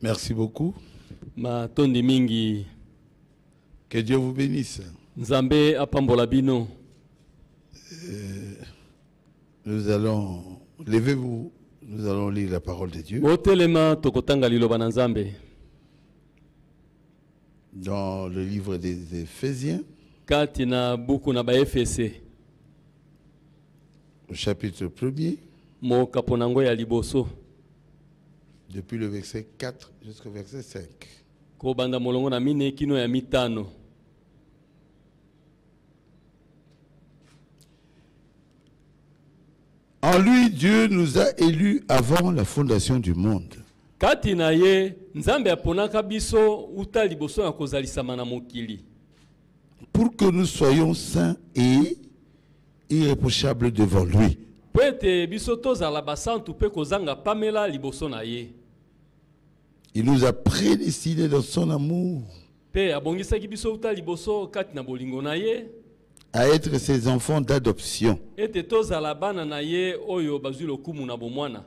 Merci beaucoup. Matondi mingi. Que Dieu vous bénisse. Nzambe apambola bino. Nous allons, levez-vous, nous allons lire la parole de Dieu. Botelema tokotanga liloba na Nzambe. Dans le livre des Éphésiens, Kati na buku na ba Efese. au chapitre 1er, Mo kaponango ya liboso. depuis le verset 4 jusqu'au verset 5. Ko banda molongo na mine kino ya mitano. En lui, Dieu nous a élus avant la fondation du monde. Kati na ye Nzambe aponaka biso uta liboso na kozalisama na mokili. Pour que nous soyons saints et irréprochables devant lui. Pwete biso tozala basantu pe kozanga pamela liboso na ye. Il nous a prédestinés dans son amour Pe abongisaki biso uta liboso kati na bolingo na ye. à être ses enfants d'adoption Ete tozala bana na ye oyo bazwi lokumu na bomwana.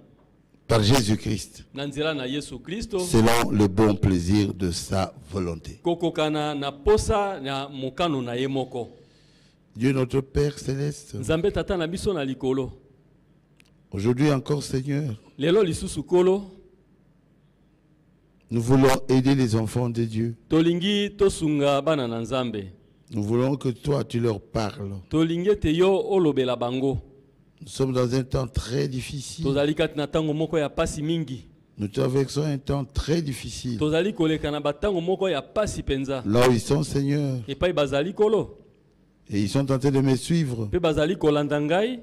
par Jésus-Christ, Na nzela na Yesu Kristo. selon le bon plaisir de sa volonté. Kokokana na posa na mokano na ye moko. Dieu notre Père céleste, Nzambe tata na biso na likolo. aujourd'hui encore Seigneur, Lelo lisusu kolo. nous voulons aider les enfants de Dieu. Tolingi tosunga bana na Nzambe. Nous voulons que toi tu leur parles. Tolingi te yo olobela bango. Nous sommes dans un temps très difficile. Tozali kati na tango moko ya pasi mingi. Nous traversons un temps très difficile. Tozali koleka na batango moko ya pasi penza. Là où ils sont, Seigneur, Epai bazali kolo. et ils sont en train de me suivre, Pe bazali kolanda ngai.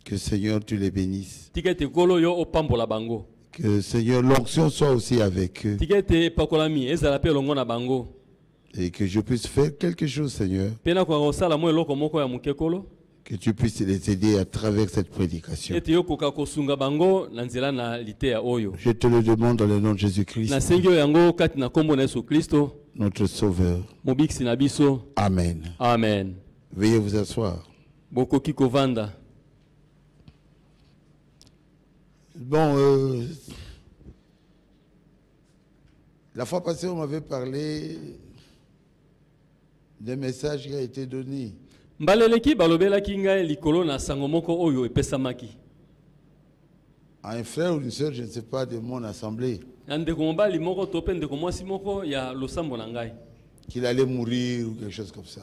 que Seigneur tu les bénisses. Tikete kolo yo opambola bango. Que Seigneur l'onction soit aussi avec eux. Tikete pakolami ezala pe longo na bango. Et que je puisse faire quelque chose, Seigneur. Pena kwa osala mo eloko moko ya muke kolo. Que tu puisses les aider à travers cette prédication. Ete yo koka kosunga bango na nzela na litea oyo. Je te le demande dans le nom de Jésus-Christ, Na sengi oyo yango kati na kombo na Yesu Kristo. notre Sauveur. Mobikisi na biso. Amen. Amen. Veuillez vous asseoir. Bokoki kovanda. Bon, la fois passée, on m'avait parlé d'un message qui a été donné. Mbaleleki balobelaki ngai likolo na sango moko oyo epesamaki. À un frère ou une soeur, je ne sais pas, de mon assemblée, Na ndeko mobali moko to pe ndeko mwasi moko ya losambo na ngai. qu'il allait mourir ou quelque chose comme ça.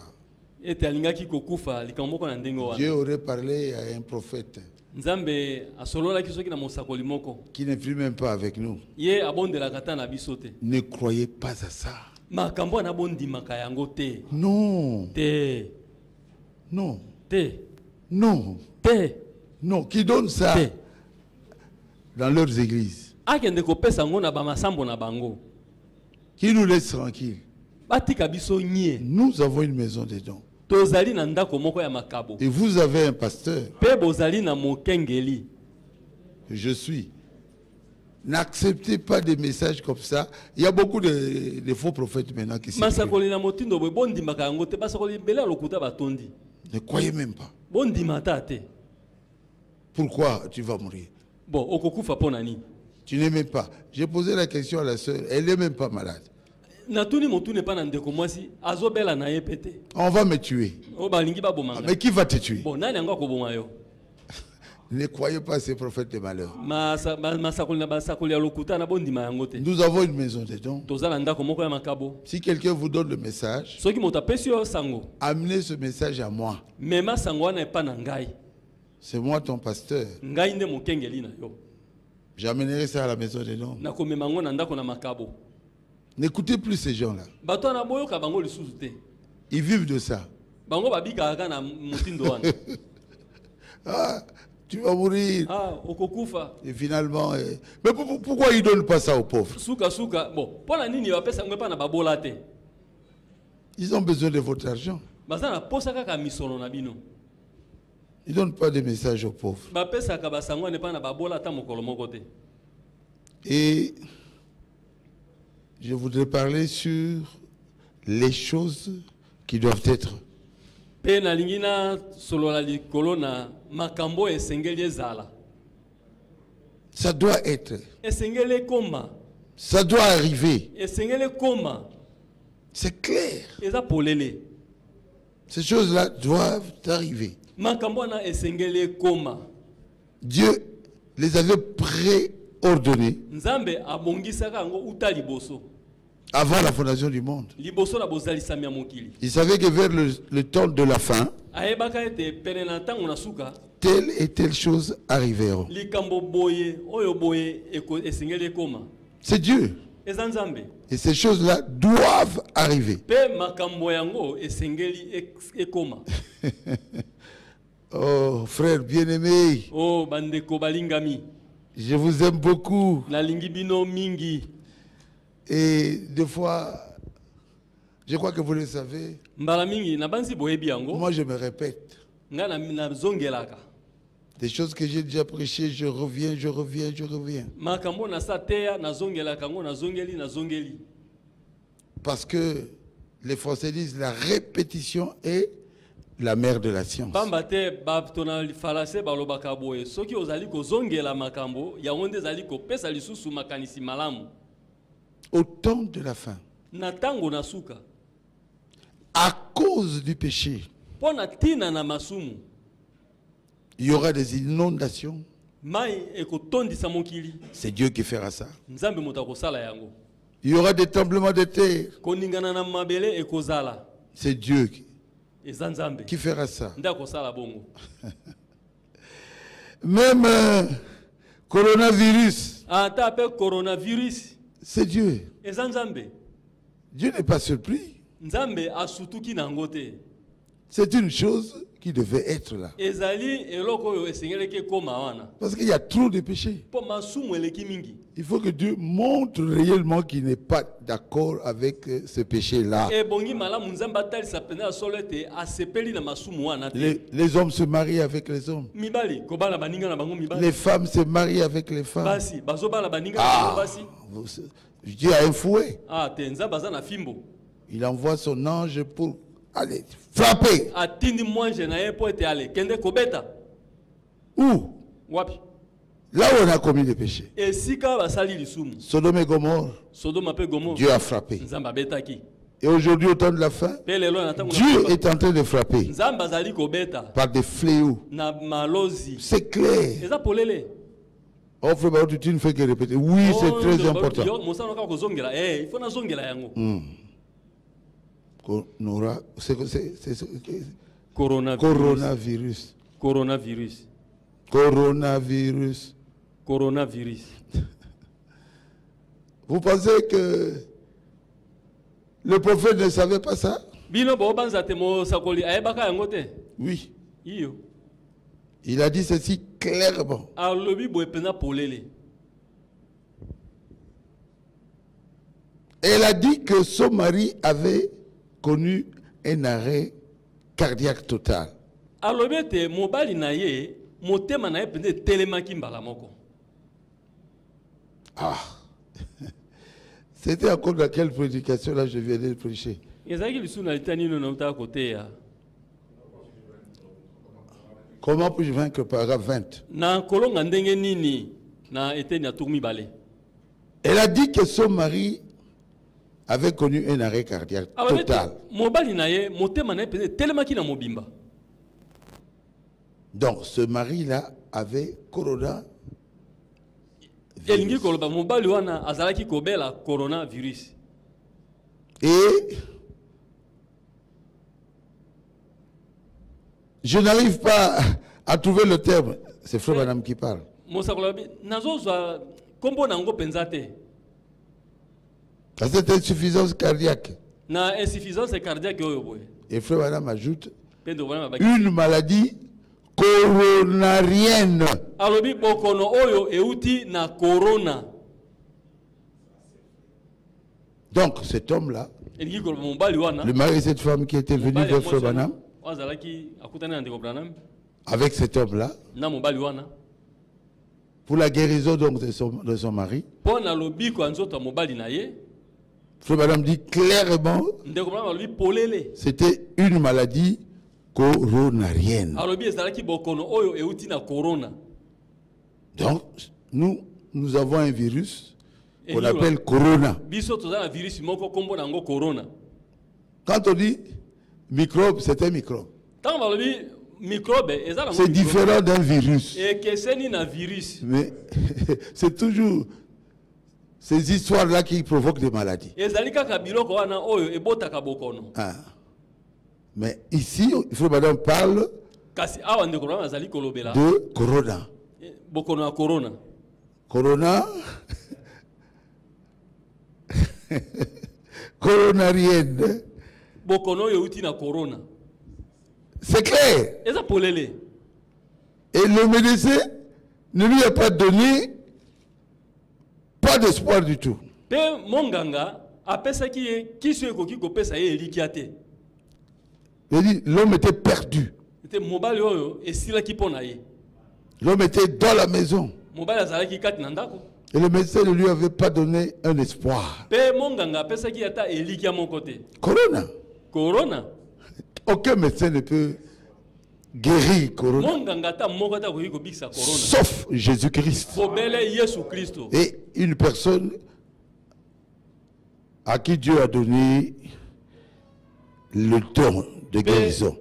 Ete alingaki kokufa likambo moko na ndenge wana. Dieu aurait parlé à un prophète Nzambe asololaki soki na mosakoli moko. qui n'est plus même pas avec nous. Ye abondelaka ta na biso te. Ne croyez pas à ça. Makambo na bondimaka yango te. Non, Te. non, Te. non, Te. non. Qui donne ça Te. dans leurs églises? Akende kopesa ngo na bamasambo na bango. Qui nous laisse tranquilles? Batika biso nye. Nous avons une maison dedans. Tozali na ndako moko ya makabo. Et vous avez un pasteur. Pe bozali na mokengeli. Je suis. N'acceptez pas des messages comme ça. Il y a beaucoup de faux prophètes maintenant qui circulent. Masakoli na motindo boy bondimaka yango te basakoli bela lokuta batondi. Ne croyez même pas. Bondimata te. Pourquoi tu vas mourir? Bon, okokufa pona ni. Tu n'aimes pas. J'ai posé la question à la sœur. Elle n'est même pas malade. Natuni motune pa na ndeko mwasi azobela na ye pete. On va me tuer. O balingi ba Ah, bomanga. mais qui va te tuer? Bon, nani yango akoboma yo? Ne croyez pas ces prophètes de malheur. Masakoli na basakoli ya lokuta na bondima yango te. Nous avons une maison dedans. Tozala ndako moko ya makabo. Si quelqu'un vous donne le message, Soki moto apesi yo sango, amenez ce message à moi. mema sango wana epa na ngai. C'est moi ton pasteur. Ngai nde mokengeli na yo. J'amènerai ça à la maison dedans. Na komema ngo na ndako na makabo. N'écoutez plus ces gens-là. Bato na boyo ka bango lisusu te. Ils vivent de ça. Bango babika kaka na motindo wana. Ah, tu vas mourir. Ah, okokufa. Et finalement, mais pourquoi ils ne donnent pas ça aux pauvres? Suka suka. Bon, pona nini bapesa ngo epa na babola te. Ils ont besoin de votre argent. Baza na posa kaka misolo na bino. Ils ne donnent pas de message aux pauvres. Bapesa ka basango ne pa na babola ta mokolo moko te. Et je voudrais parler sur les choses qui doivent être. Pe na lingina solo la likolo na makambo esengeli ezala. Ça doit être. Esengeli koma. Ça doit arriver. esengele koma C'est clair. eza polele Ces choses-là doivent arriver. makambo wana esengele koma Dieu les avait préordonnés nzambe abongisaka yango uta liboso avant la fondation du monde. liboso na bozalisami ya mokili Il savait que vers le temps de la fin, ayebaka ete pene na ntango na suka telle et telle chose arriveront. likambo boye oyo boye esengeli ekoma C'est Dieu. eza nzambe Et ces choses-là doivent arriver. mpe makambo yango esengeli ekoma Oh, frère bien-aimé, o bandeko balingami je vous aime beaucoup. nalingi bino mingi Et des fois, je crois que vous le savez, mbala mingi nabanzi boyebi yango moi je me répète. nga nazongelaka Des choses que j'ai déjà prêchées, je reviens. makambo nasa teya nazongelaka yango nazongeli Parce que les Français disent la répétition est la mère de la science. pamba te bato na falase balobaka boye soki ozali kozongela makambo yango nde ezali kopesa lisusu makanisi malamu Au temps de la fin, na ntango na suka à cause du péché, mpo na ntina na masumu il y aura des inondations. mai ekotondisa mokili C'est Dieu qui fera ça. nzambe moto akosala yango Il y aura des tremblements de terre. koningana na mabele ekozala C'est Dieu eza nzambe qui fera ça. nde akosala bongo Même coronavirus, ata mpe coronavirus c'est Dieu. eza nzambe Dieu n'est pas surpris. nzambe asutuki na yango te C'est une chose qui devait être là. ezali eloko oyo esengeleki ekoma wana Parce qu'il y a trop de péchés. mpo masumu eleki mingi Il faut que Dieu montre réellement qu'il n'est pas d'accord avec ce péché-là. ebongi malamu nzambe atalisa mpenza ya solo ete asepeli na masumu wana te Les hommes se marient avec les hommes. mibali kobala baninga na bango mibali Les femmes se marient avec les femmes. basi bazobala baninga na bango basi Dieu a un fouet. te nzambe aza na fimbo Il envoie son ange pour aller frapper. atindi mwanje na ye mpo ete ale kende kobeta Où? wapi Là où on a commis des péchés. esika basali lisumu Sodome et Gomorre, sodoma mpe gomo Dieu a frappé. nzambe abetaki Et aujourd'hui, au temps de la fin, mpe lelo na ntango Dieu est en train de frapper nzambe azali kobeta par des fléaux. na malozi C'est clair. eza polele Oh, frère Baroudi, tu ne fais que répéter. Oui, c'est très important. mosala kaka kozongela il faut nazongela yango Coronavirus. Coronavirus. Vous pensez que le prophète ne savait pas ça? Bino bobanza te mosakoli ayebaka yango te. Oui. Iyo. Il a dit ceci clairement. Alobi boye pena polele. Elle a dit que son mari avait connu un arrêt cardiaque total. Alobi te mobali na ye motema na ye pende telemaki mbala moko. Ah. C'était encore dans quelle prédication là je viens de prêcher? Comment puis-je vaincre paragraphe 20? Elle a dit que son mari avait connu un arrêt cardiaque total. Donc ce mari-là avait coronavirus. Et je n'arrive pas à trouver le terme. C'est Frère Madame qui parle. Cette insuffisance cardiaque. Et Frère Madame ajoute une maladie coronarienne. Donc cet homme-là, le mari de cette femme qui était venu vers Frère Branham, avec cet homme-là, pour la guérison donc de son mari, Frère Branham dit clairement, c'était une maladie coronarienne. Donc, nous avons un virus qu'on appelle corona. Biso toza na virus moko kombo nango corona. Quand on dit microbe, c'est un microbe. Tant balobi microbe c'est différent d'un virus. Et que c'est ni na virus. Mais c'est toujours ces histoires-là qui provoquent des maladies. Ah. Mais ici, il faut que madame parle de corona. Corona. Coronarienne. C'est clair. Et le médecin ne lui a pas donné pas d'espoir du tout. L'homme était perdu. L'homme était dans la maison. Et le médecin ne lui avait pas donné un espoir. Corona. Corona. Aucun médecin ne peut guérir Corona. Sauf Jésus-Christ. Et une personne à qui Dieu a donné le don de guérison.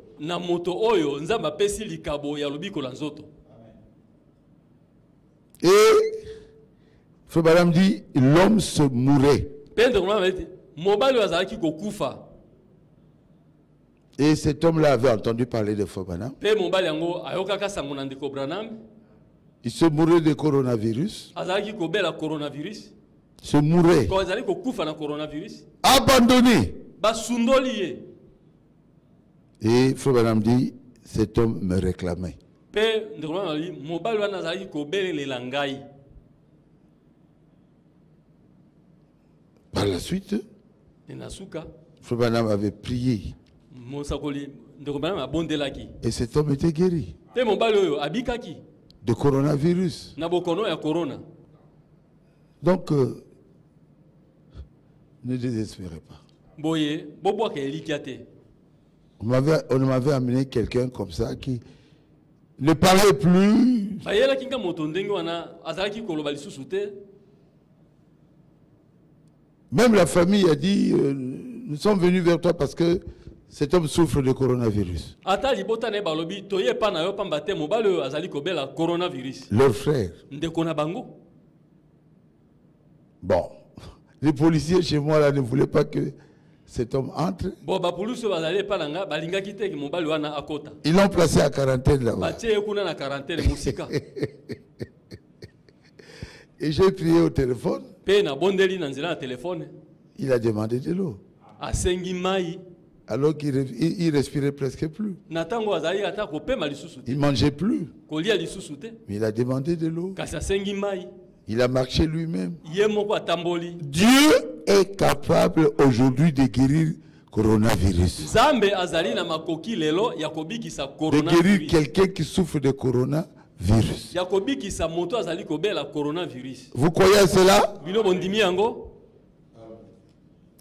Et Frère Madame dit, l'homme se mourait. Et cet homme-là avait entendu parler de Frère Madame. Il se mourait de coronavirus. Se mourait. Abandonné. Et Frère Madame dit, cet homme me réclamait. Par la suite, Frère Madame avait prié. Et cet homme était guéri de coronavirus. Donc, ne désespérez pas. On m'avait amené quelqu'un comme ça qui ne parlait plus. Même la famille a dit, nous sommes venus vers toi parce que cet homme souffre de coronavirus. Leur frère. Bon, les policiers chez moi là ne voulaient pas que cet homme entre. Ils l'ont placé à quarantaine là-bas. Et j'ai prié au téléphone. Il a demandé de l'eau. Alors qu'il respirait presque plus. Il ne mangeait plus. Mais il a demandé de l'eau. Il a marché lui-même. Dieu est capable aujourd'hui de guérir coronavirus. De guérir quelqu'un qui souffre de coronavirus. Vous croyez à cela?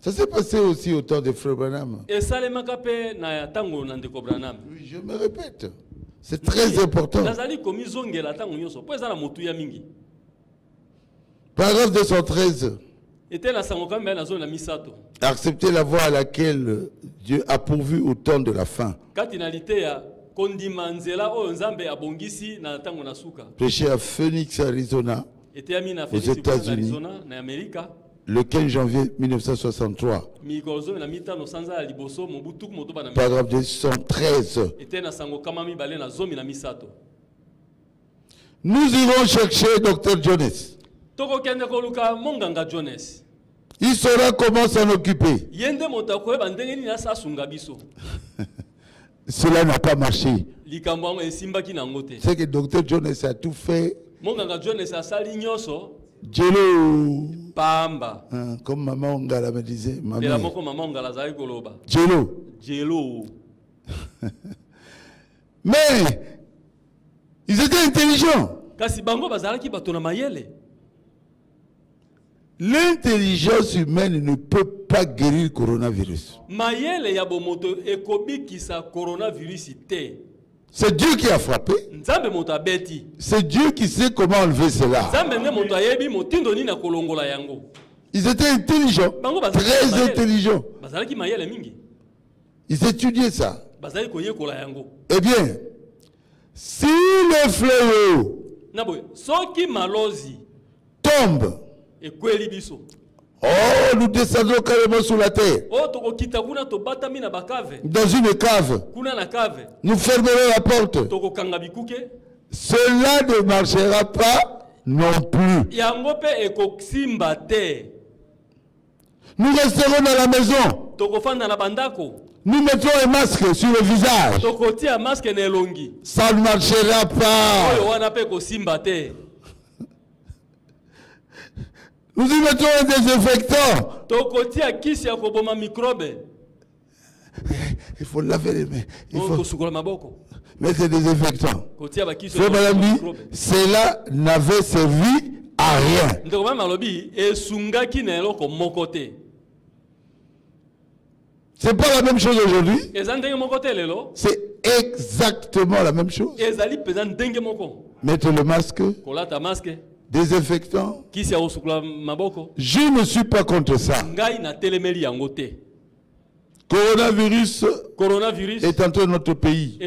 Ça s'est passé aussi au temps de Frère Branham. Oui, je me répète. C'est très important. Paragraphe 213. Accepter la voie à laquelle Dieu a pourvu au temps de la fin. Prêché à Phoenix, Arizona, aux États-Unis, le 15 janvier 1963. Paragraphe 213. Nous irons chercher Dr. Jones. Il saura comment s'en occuper. Cela n'a pas marché. C'est que Dr. Jones a tout fait. Jello. Comme maman Ongala me disait. Jello. Jello. Mais ils étaient intelligents. L'intelligence humaine ne peut pas guérir le coronavirus. C'est Dieu qui a frappé. C'est Dieu qui sait comment enlever cela. Ils étaient intelligents, très intelligents. Ils étudiaient ça. Eh bien, si le fléau tombe, oh, nous descendons carrément sous la terre. Dans une cave. Nous fermerons la porte. Cela ne marchera pas non plus. Nous resterons dans la maison. Nous mettons un masque sur le visage. Ça ne marchera pas. Nous y mettons un désinfectant. Il faut laver les mains. Il faut mettre des désinfectants. Frère Madame dit, cela n'avait servi à rien. C'est pas la même chose aujourd'hui. C'est exactement la même chose. Mettre le masque. Désinfectant. Je ne suis pas contre ça. Coronavirus est entré dans notre pays.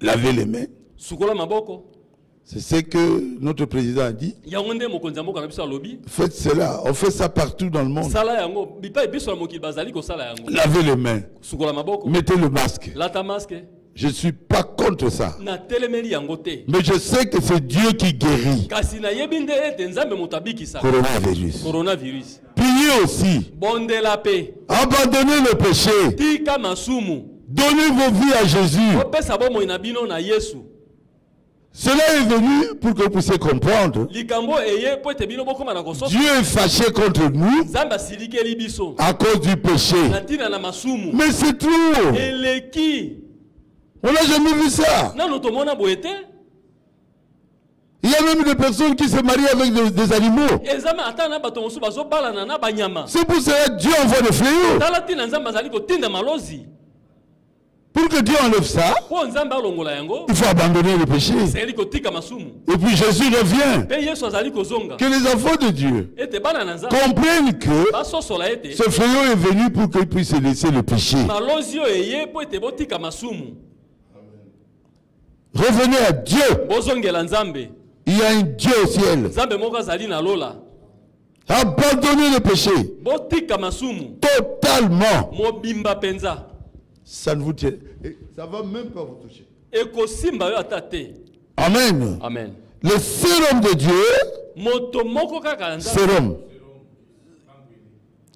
Lavez les mains. C'est ce que notre président a dit. Faites cela. On fait ça partout dans le monde. Lavez les mains. Mettez le masque. Je ne suis pas contre ça. Mais je sais que c'est Dieu qui guérit. Coronavirus. Priez aussi. Abandonnez le péché. Donnez vos vies à Jésus. Cela est venu pour que vous puissiez comprendre. Dieu est fâché contre nous à cause du péché. Mais c'est tout. On n'a jamais vu ça. Il y a même des personnes qui se marient avec des animaux. C'est pour cela que Dieu envoie des fléaux. Pour que Dieu enlève ça, il faut abandonner le péché. Et puis Jésus revient. Que les enfants de Dieu comprennent que ce fléau est venu pour qu'ils puissent laisser le péché. Revenez à Dieu. Il y a un Dieu au ciel. Abandonnez le péché. Totalement. Ça ne vous tient. Ça ne va même pas vous toucher. Amen. Amen. Le sérum de Dieu. Sérum.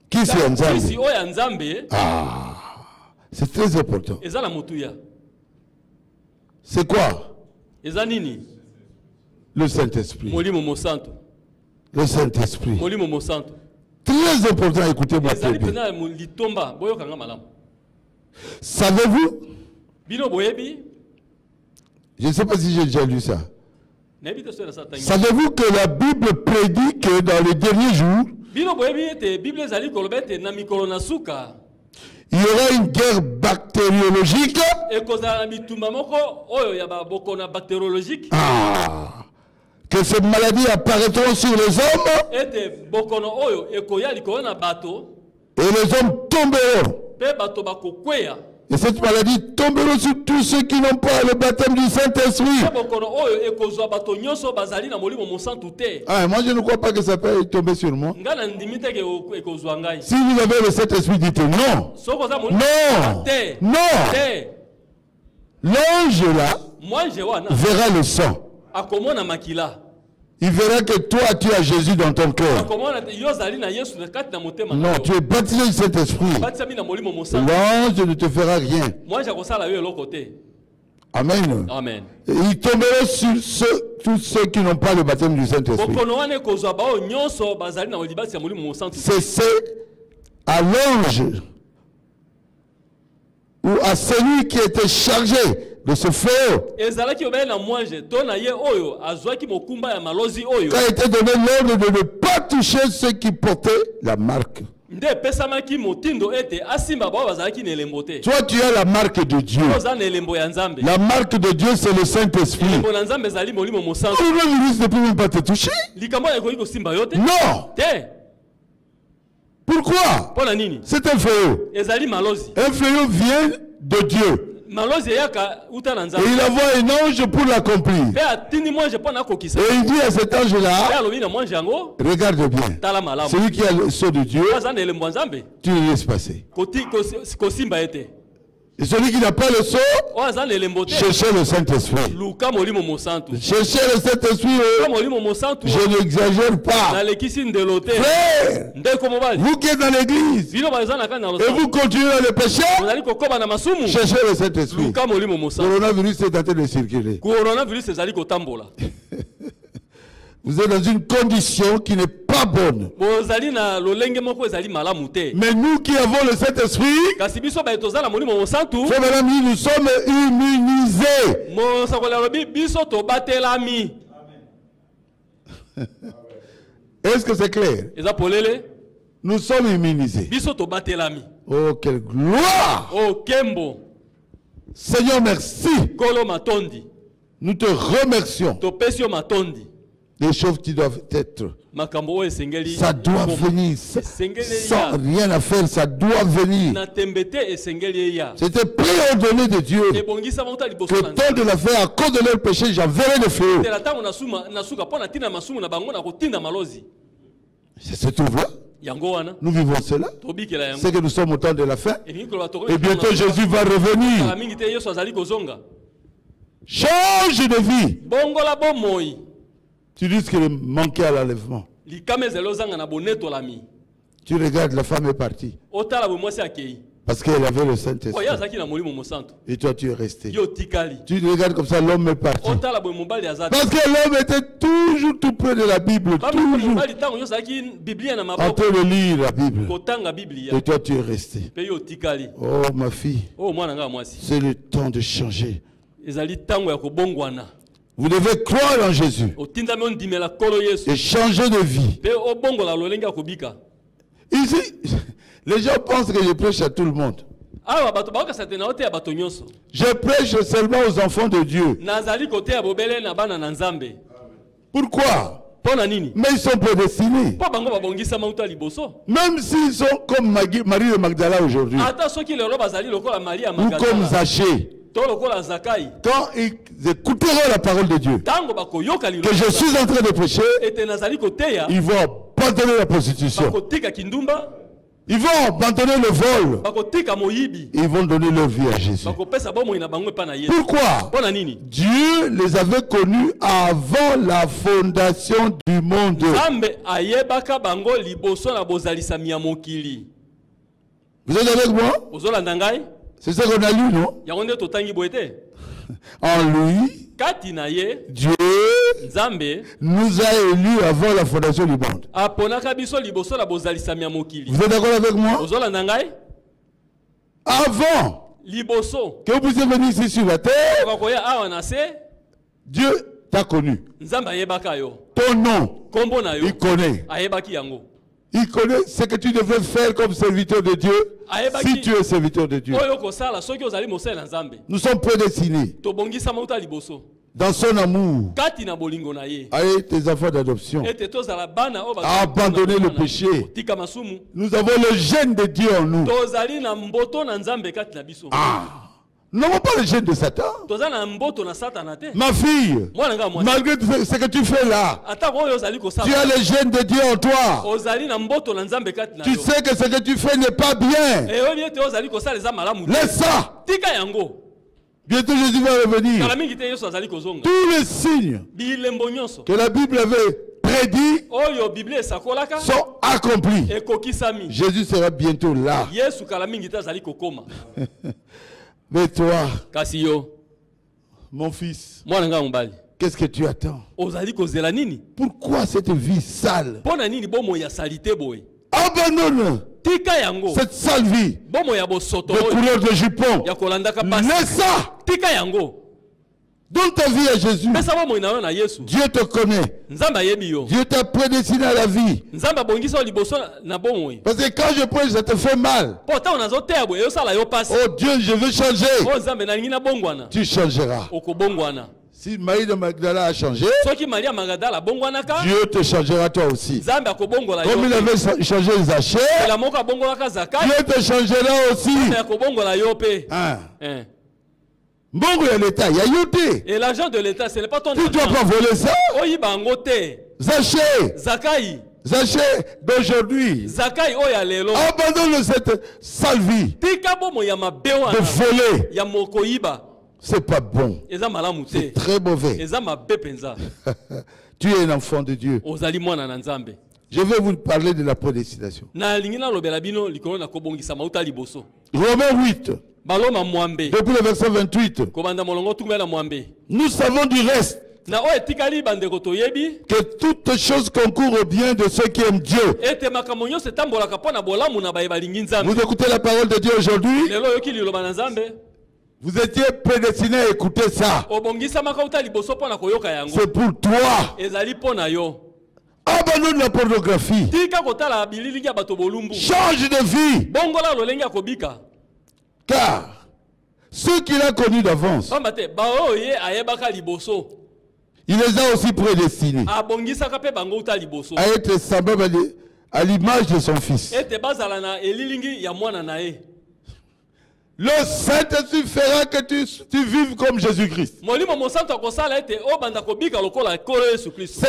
Qui c'est Nzambe? Ah. C'est très important. C'est quoi? Le Saint-Esprit. Le Saint-Esprit. Très important, écoutez-moi très bien. Savez-vous? Je ne sais pas si j'ai déjà lu ça. Savez-vous que la Bible prédit que dans les derniers jours, il y aura une guerre bactériologique. Ah, que ces maladies apparaîtront sur les hommes. Et les hommes tomberont. Et cette maladie tombera sur tous ceux qui n'ont pas le baptême du Saint-Esprit. Ah, moi je ne crois pas que ça peut tomber sur moi. Si vous avez le Saint-Esprit, dites non. Non. Non. L'ange là verra le sang. Il verra que toi, tu as Jésus dans ton cœur. Non, tu es baptisé du Saint-Esprit. L'ange ne te fera rien. Amen. Amen. Et il tombera sur tous ceux qui n'ont pas le baptême du Saint-Esprit. C'est à l'ange ou à celui qui était chargé de ce fléau. Quand a été donné l'ordre de ne pas toucher ceux qui portaient la marque Toi, tu as la marque de Dieu. La marque de Dieu, c'est le Saint-Esprit. Le virus ne peut même pas te toucher. Non. Pourquoi? C'est un fléau. Un fléau vient de Dieu. Et il envoie un ange pour l'accomplir. Et il dit à cet ange-là, regarde bien, celui qui a le sceau de Dieu, tu le laisses passer. Et celui qui n'a pas le sceau, cherchez le Saint-Esprit. Cherchez le Saint-Esprit, je n'exagère pas. Frère, vous qui êtes dans l'église, et vous continuez dans le péché, cherchez le Saint-Esprit. Le coronavirus est en train de circuler. Vous êtes dans une condition qui n'est pas bonne. Mais nous qui avons le Saint-Esprit, nous sommes immunisés. Est-ce que c'est clair? Nous sommes immunisés. Oh, quelle gloire! Seigneur, merci. Nous te remercions. Les choses qui doivent être, ça doit venir, sans rien à faire, ça doit venir. C'était préordonné de Dieu. Que tant de la faire, à cause de leur péché, j'enverrai le fléau. C'est ce trouve-là. Nous vivons cela. C'est que nous sommes au temps de la fin. Et bientôt Jésus va revenir. Change de vie. Tu dis qu'il manquait à l'enlèvement. Tu regardes, la femme est partie. Parce qu'elle avait le Saint-Esprit. Et toi, tu es resté. Tu regardes comme ça, l'homme est parti. Parce que l'homme était toujours tout près de la Bible. Toujours. En train de lire la Bible. Et toi, tu es resté. Oh, ma fille. C'est le temps de changer. Vous devez croire en Jésus et changer de vie. Ici, les gens pensent que je prêche à tout le monde. Je prêche seulement aux enfants de Dieu. Pourquoi? Mais ils sont prédestinés. Même s'ils sont comme Marie de Magdala aujourd'hui, ou comme Zachée. Quand ils écouteront la parole de Dieu, que je suis en train de prêcher, ils vont abandonner la prostitution. Ils vont abandonner le vol. Ils vont donner leur vie à Jésus. Pourquoi? Dieu les avait connus avant la fondation du monde. Vous êtes avec moi? C'est ça qu'on a lu, non? En lui, Dieu nous a élus avant la fondation du monde. Vous êtes d'accord avec moi? Avant que vous puissiez venir ici sur la terre, Dieu t'a connu. Ton nom, il connaît. Il connaît ce que tu devrais faire comme serviteur de Dieu si tu es serviteur de Dieu. Nous sommes prédestinés dans son amour avec tes enfants d'adoption à abandonner le péché. Nous avons le gène de Dieu en nous. Nous n'avons pas le gène de Satan. Ma fille, malgré ce que tu fais là, tu as le gène de Dieu en toi. Tu sais que ce que tu fais n'est pas bien. Laisse ça. Bientôt Jésus va revenir. Tous les signes que la Bible avait prédits sont accomplis. Jésus sera bientôt là. Mais toi, mon fils, qu'est-ce que tu attends? Pourquoi cette vie sale? Abandonne cette sale vie de couleur de jupon. Laisse ça. Donne ta vie à Jésus. Dieu te connaît. Dieu t'a prédestiné à la vie. Parce que quand je prie, ça te fait mal. Oh Dieu, je veux changer. Tu changeras. Si Marie de Magdala a changé, Dieu te changera toi aussi. Comme il avait changé Zaché, Dieu te changera aussi. Bongo ya l'État, il y a yoté. Et l'argent de l'État, ce n'est pas ton argent. Tu ne dois pas voler ça. Zaché. Zakai. Zaché d'aujourd'hui. Zakai oya lelo. Abandonne cette sale vie. De voler. C'est pas bon. C'est très mauvais. Tu es un enfant de Dieu. Je vais vous parler de la prédestination. Romains 8. Depuis le verset 28. Nous savons du reste que toutes choses concourent au bien de ceux qui aiment Dieu. Vous écoutez la parole de Dieu aujourd'hui? Vous étiez prédestiné à écouter ça. C'est pour toi. Abandonne la pornographie. Change de vie. Car ceux qu'il a connus d'avance, il les a aussi prédestinés à être semblables à l'image de son fils. Le Saint-Esprit fera que tu vives comme Jésus-Christ. Ce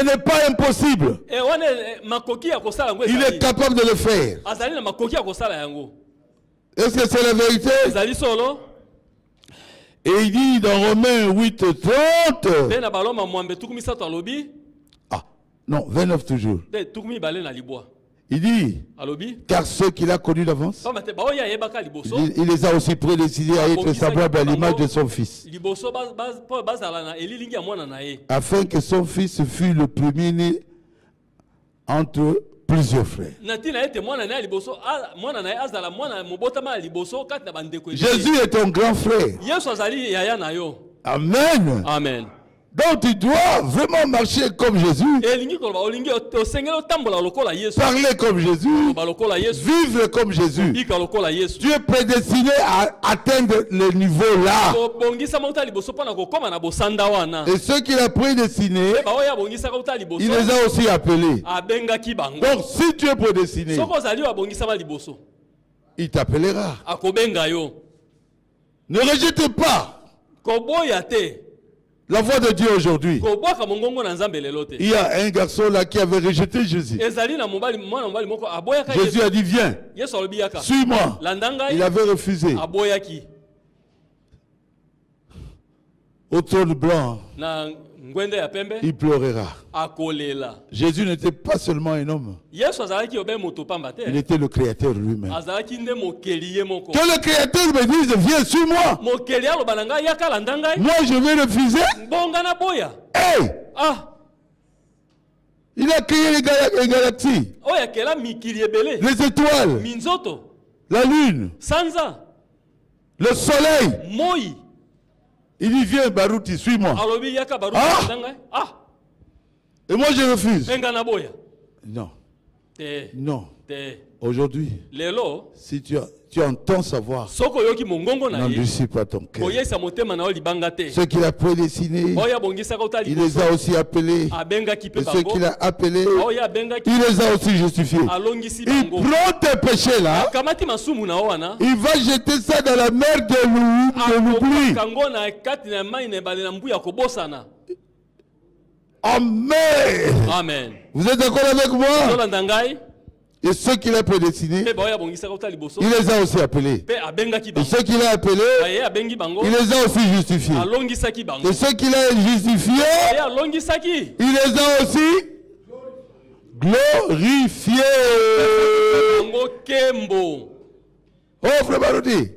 n'est pas impossible. Il est capable de le faire. Est-ce que c'est la vérité? Et il dit dans Romains 8:30. Ah, non, 29 toujours. Il dit, car ceux qu'il a connus d'avance, il les a aussi prédestinés à être semblables à l'image de son fils, afin que son fils fût le premier-né entre plusieurs frères. Jésus est ton grand frère. Amen. Amen. Donc tu dois vraiment marcher comme Jésus, parler comme Jésus, vivre comme Jésus. Tu es prédestiné à atteindre le niveau là. Et ceux qu'il a prédestinés, il les a aussi appelés. Donc si tu es prédestiné, il t'appellera. Ne rejete pas la voix de Dieu aujourd'hui. Il y a un garçon là qui avait rejeté Jésus. Jésus a dit viens, suis-moi. Il avait refusé. Au trône blanc, il pleurera. Jésus n'était pas seulement un homme. Il était le Créateur lui-même. Que le Créateur me dise viens, suis-moi. Moi je vais refuser. Hey! Il a créé les galaxies, les étoiles, la lune, le soleil. Il dit viens Barouti, suis-moi. Et moi je refuse. Non. Non. Aujourd'hui, si tu entends sa voix, n'endurcis pas ton cœur. Ceux qu'il a prédestinés, il les a aussi appelés. Et ceux qu'il a appelés, il les a aussi justifiés. Il prend tes péchés là, il va jeter ça dans la mer de l'oubli. Amen. Amen. Vous êtes d'accord avec moi? Et ceux qu'il a prédestinés, il les a aussi appelés. Et ceux qu'il a appelés, il les a aussi justifiés. Et ceux qu'il a justifiés, il les a aussi glorifiés. Oh frère Barouti,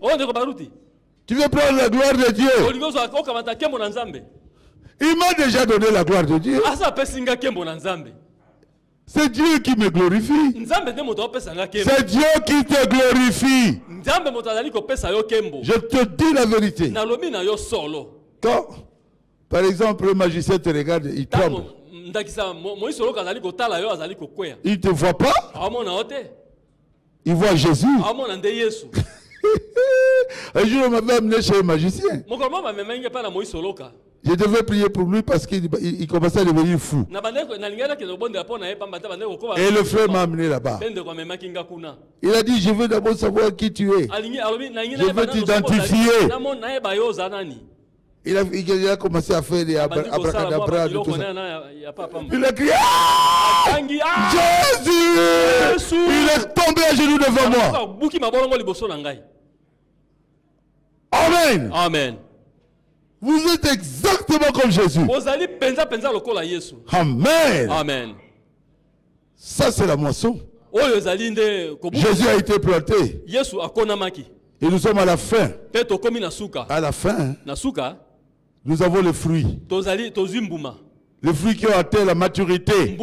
tu veux prendre la gloire de Dieu? Il m'a déjà donné la gloire de Dieu. C'est Dieu qui me glorifie. C'est Dieu qui te glorifie. Je te dis la vérité. Par exemple, le magicien te regarde, il tremble. Il ne te voit pas. Il voit Jésus. Un jour, on m'avait amené chez un magicien. Je devais prier pour lui parce qu'il commençait à devenir fou. Et le frère m'a amené là-bas. Il a dit, je veux d'abord savoir qui tu es. Je veux t'identifier. Il a commencé à faire des abracadabras. Il a crié, ah! Jésus! Il est tombé à genoux devant moi. Amen. Amen. Vous êtes exactement comme Jésus. Amen. Amen. Ça, c'est la moisson. Jésus a été planté. Et nous sommes à la fin. À la fin, nous avons les fruits. Les fruits qui ont atteint la maturité.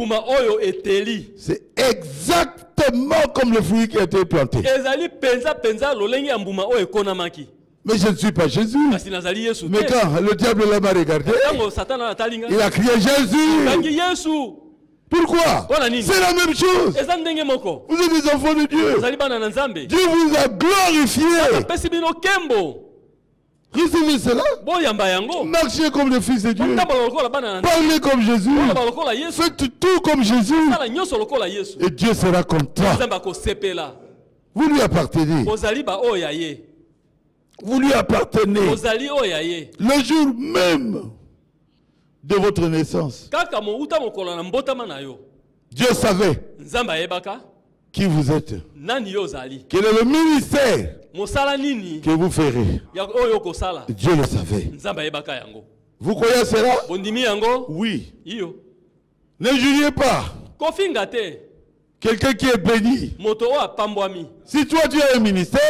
C'est exactement comme le fruit qui a été planté. Mais je ne suis pas Jésus. Mais quand le diable m'a regardé, il a crié Jésus. Pourquoi? C'est la même chose. Vous êtes des enfants de Dieu. Dieu vous a glorifié. Recevez cela. Marchez comme le Fils de Dieu. Parlez comme Jésus. Faites tout comme Jésus. Et Dieu sera content. Vous lui appartenez. Vous lui appartenez. Le jour même de votre naissance. Dieu savait qui vous êtes. Quel est le ministère que vous ferez. Dieu le savait. Vous croyez à cela? Oui. Ne jugez pas. Quelqu'un qui est béni. Si toi tu as un ministère,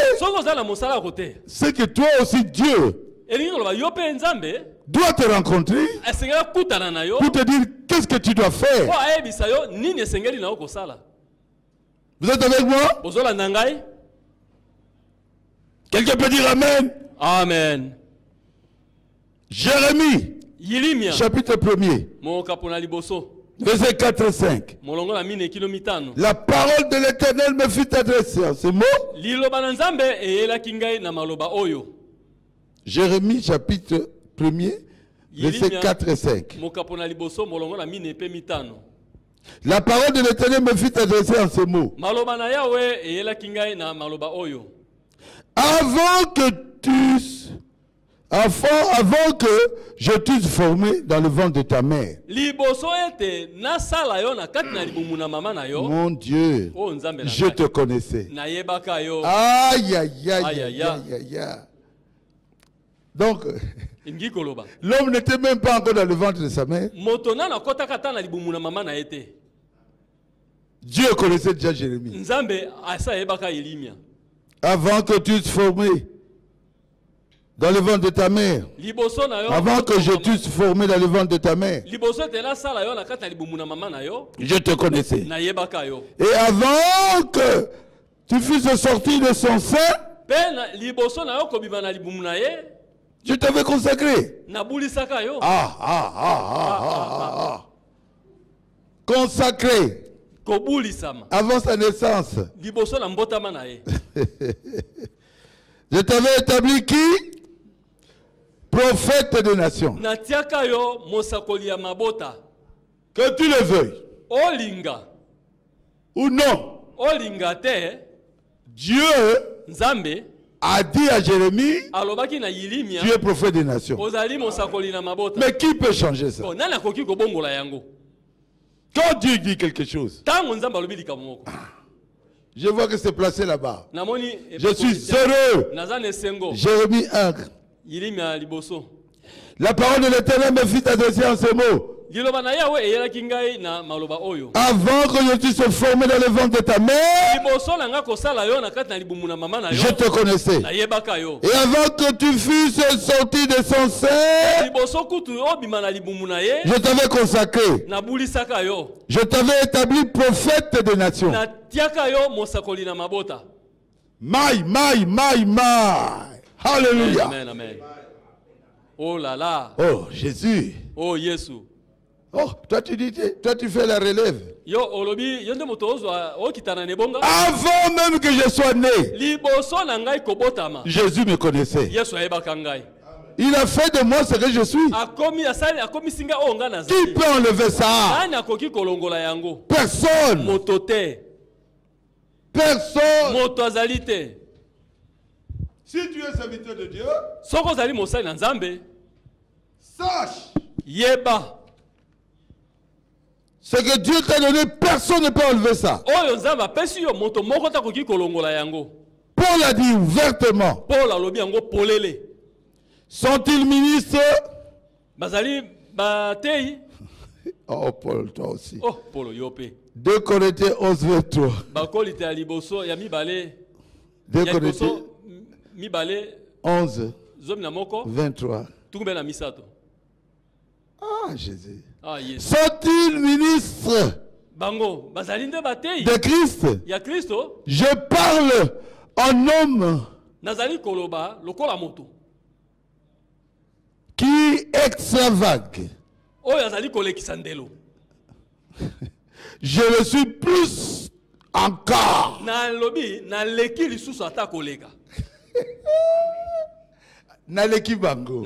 c'est que toi aussi Dieu doit te rencontrer pour te dire qu'est-ce que tu dois faire. Vous êtes avec moi? Quelqu'un peut dire Amen? Amen. Jérémie, chapitre 1er. Verset 4 et 5. La parole de l'Éternel me fut adressée en ce mot. Jérémie chapitre 1er, verset 4 et 5. La parole de l'Éternel me fut adressée en ce mot. Avant que je t'eusse formé dans le ventre de ta mère. Mon Dieu, je te connaissais. Aïe, aïe, aïe, aïe, aïe. Donc, l'homme n'était même pas encore dans le ventre de sa mère. Dieu connaissait déjà Jérémie. Avant que tu te formé dans le ventre de ta mère. Avant que je t'eusse formé dans le ventre de ta mère. Je te connaissais. Et avant que tu fusses sorti de son sein, je t'avais consacré. Consacré. Avant sa naissance. Je t'avais établi qui? Prophète des nations. Que tu le veuilles. Ou non. Dieu a dit à Jérémie, tu es prophète des nations. Mais qui peut changer ça? Quand Dieu dit quelque chose, je vois que c'est placé là-bas. Je suis heureux. Jérémie 1. La parole de l'Éternel me fit adresser en ces mots. Avant que je t'eusse formé dans le ventre de ta mère, je te connaissais. Et avant que tu fusses sorti de son sein, je t'avais consacré. Je t'avais établi prophète des nations. Maï. Alléluia. Amen, amen. Oh là là. Oh, Jésus. Oh, Jésus. Oh, toi tu fais la relève. Avant même que je sois né, Jésus me connaissait. Il a fait de moi ce que je suis. Qui peut enlever ça? Personne. Personne. Si tu es serviteur de Dieu, sache. Ce que Dieu t'a donné, personne ne peut enlever ça. Paul a dit ouvertement. Sont-ils ministres? Oh, Paul, toi aussi. 2 Corinthiens 11, 23. 2 Corinthiens 11, 23. Ah, Jésus. Sont-ils ministres de Christ? Je parle en homme qui extravage. Je le suis plus encore. Naleki bango.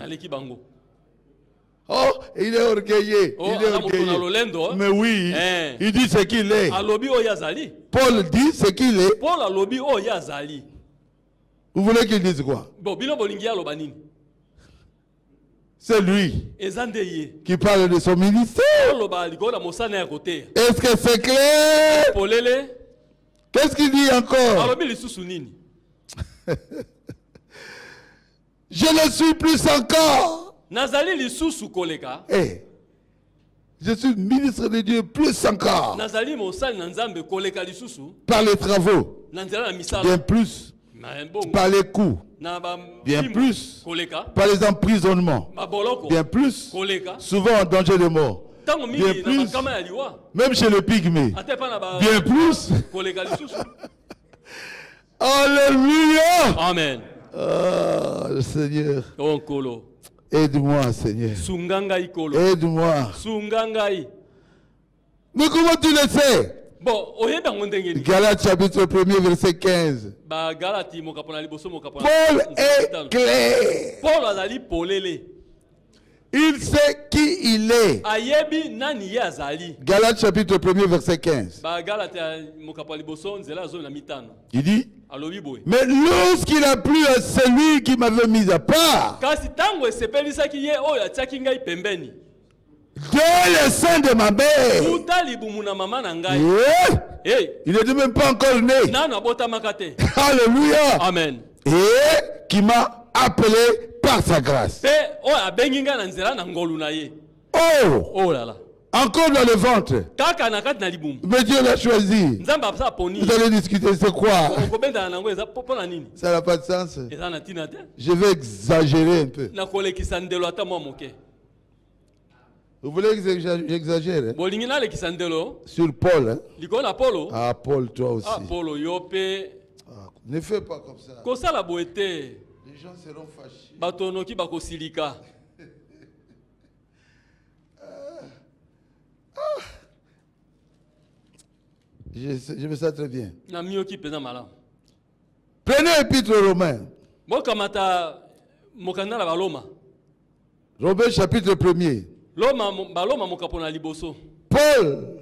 Oh, il est orgueilleux. Oh, il est orgueilleux. Mais oui, il dit ce qu'il est. Paul dit ce qu'il est. Vous voulez qu'il dise quoi? C'est lui qui parle de son ministère. Est-ce que c'est clair? Qu'est-ce qu'il dit encore? Je le suis plus encore. Hey, je suis ministre de Dieu plus encore. Par les travaux, bien plus. Par les coups, bien plus. Par les emprisonnements, bien plus. Souvent en danger de mort, bien plus. Même chez le pygmée, bien plus. Alléluia. Amen. Oh, Seigneur. Aide-moi, Seigneur. Aide-moi. Mais comment tu le sais? Galates chapitre 1er verset 15. Paul est clair. Il sait qui il est. Galates chapitre 1er verset 15. Il dit, mais lorsqu'il a plu à celui qui m'avait mis à part, dans le sein de ma mère, il n'était même pas encore né. Alléluia. Amen. Et qui m'a appelé par sa grâce. Oh là là. Encore dans le ventre. Mais Dieu l'a choisi. Vous allez discuter, c'est quoi? Ça n'a pas de sens. Je vais exagérer un peu. Vous voulez que j'exagère? Sur Paul. Hein? Ah, Paul, toi aussi. Ne fais pas comme ça. Les gens seront fâchés. Je me sens très bien. Prenez l'épître aux Romains. Romains chapitre 1er. Paul,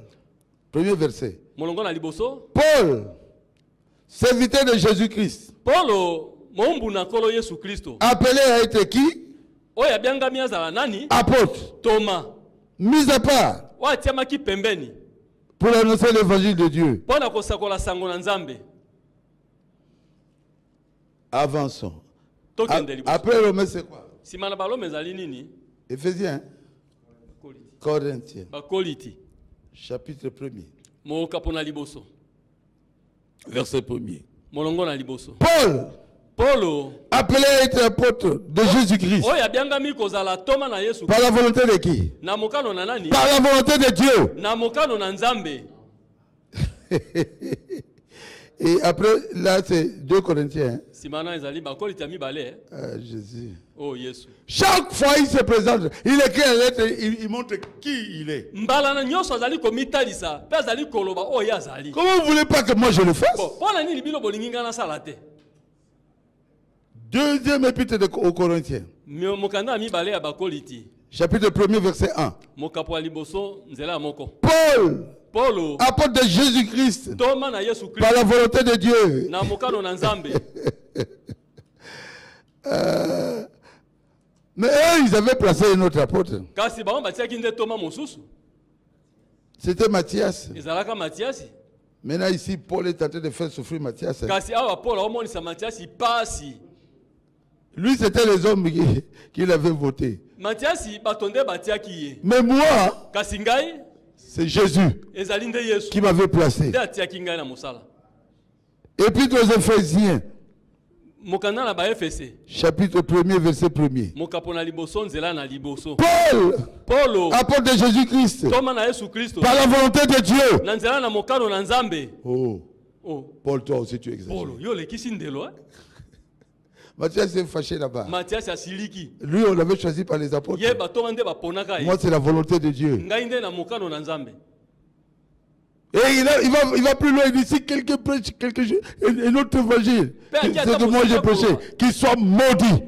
premier verset. Paul, serviteur de Jésus-Christ. Appelé à être qui? Apôtre. Thomas. Mis à part. Pour annoncer l'évangile de Dieu. Avançons. Après Romains, c'est quoi? Éphésiens. Corinthiens. Chapitre 1er. Verset 1er. Paul, appelé à être apôtre de Jésus-Christ. Par la volonté de qui? Par la volonté de Dieu. Et après, là, c'est 2 Corinthiens. Jésus. Oh, Jésus. Chaque fois il se présente, il écrit la lettre, il montre qui il est. Comment vous voulez pas que moi je le fasse? Deuxième épître aux Corinthiens. Chapitre 1er, verset 1. Paul, apôtre de Jésus-Christ, par la volonté de Dieu. Mais eux, ils avaient placé un autre apôtre. C'était Matthias. Maintenant, ici, Paul est en train de faire souffrir Matthias. Lui, c'était les hommes qui l'avaient voté. Mais moi, c'est Jésus qui m'avait placé. Et puis aux Éphésiens, chapitre 1er, verset 1er. Paul, apôtre de Jésus-Christ, par la volonté de Dieu. Oh, Paul, toi aussi tu exagères. Matthias s'est fâché là-bas. Lui, on l'avait choisi par les apôtres. Moi, c'est la volonté de Dieu. Et il va plus loin, il dit si quelqu'un prêche un autre évangile, c'est que moi j'ai prêché, qu'il soit maudit.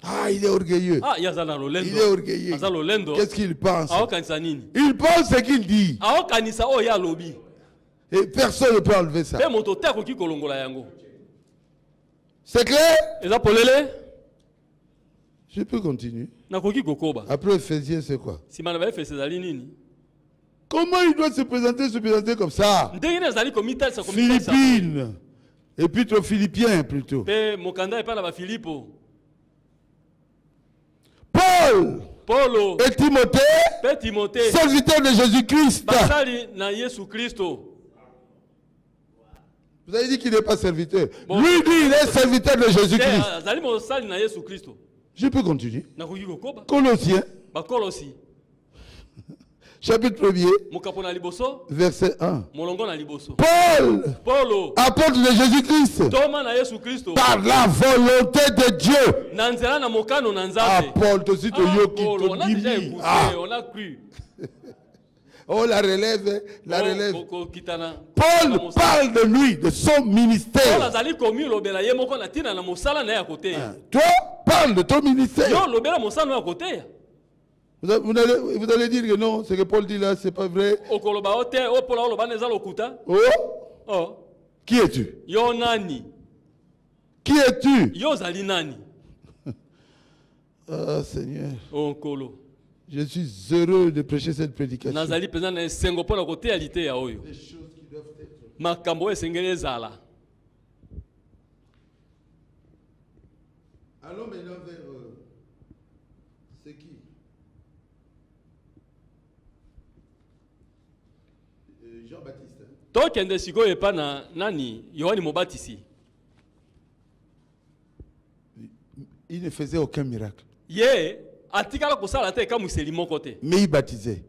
Ah, il est orgueilleux. Il est orgueilleux. Qu'est-ce qu'il pense? Il pense ce qu'il dit. Et personne ne peut enlever ça. C'est clair? Je peux continuer. Après Éphésiens, c'est quoi? Comment il doit se présenter comme ça? Philippines. Épître aux Philippiens plutôt. Paul et Timothée, serviteurs de Jésus-Christ. Vous avez dit qu'il n'est pas serviteur. Lui dit il est serviteur de Jésus-Christ. Je peux continuer. Colossiens. Chapitre 1er. Verset 1. Paul, apôtre de Jésus-Christ. Par la volonté de Dieu. Ah, Paul, toi aussi, tu on a cru. Oh, la relève. Paul parle de lui, de son ministère. Toi, parle de ton ministère. Vous allez dire que non, ce que Paul dit là, c'est pas vrai. Oh. Qui es-tu? Qui es-tu? Ah, Seigneur. Je suis heureux de prêcher cette prédication. Les choses qui doivent être. Allons maintenant vers c'est qui? Jean-Baptiste. Il ne faisait aucun miracle. Mais il baptisait.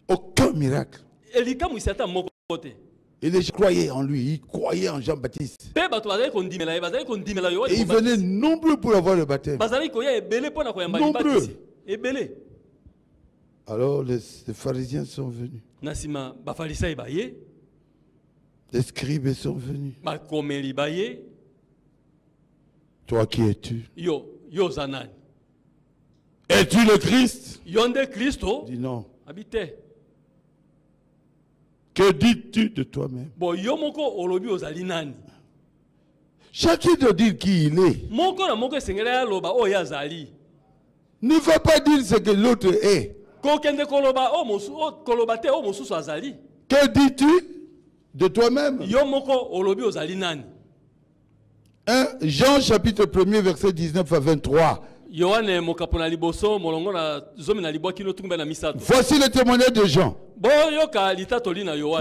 Aucun miracle. Et les gens croyaient en lui, ils croyaient en Jean-Baptiste. Et ils venaient nombreux pour avoir le baptême. Nombreux. Alors les pharisiens sont venus. Les scribes sont venus. Toi qui es-tu? Es-tu le Christ? Dis non. Que dis-tu de toi-même? Chacun doit dire qui il est. Ne va pas dire ce que l'autre est. Que dis-tu de toi-même? 1 Jean chapitre 1er verset 19 à 23. Voici le témoignage de Jean.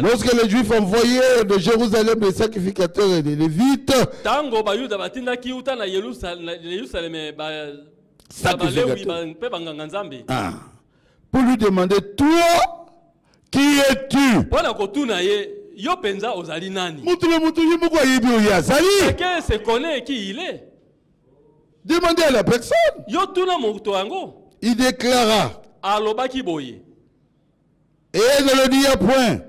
Lorsque les Juifs envoyèrent de Jérusalem les sacrificateurs et les Lévites, pour lui demander, toi, qui es-tu? Chacun se connaît qui il est. Demandez à la personne. Il déclara. Et elle ne le dit point.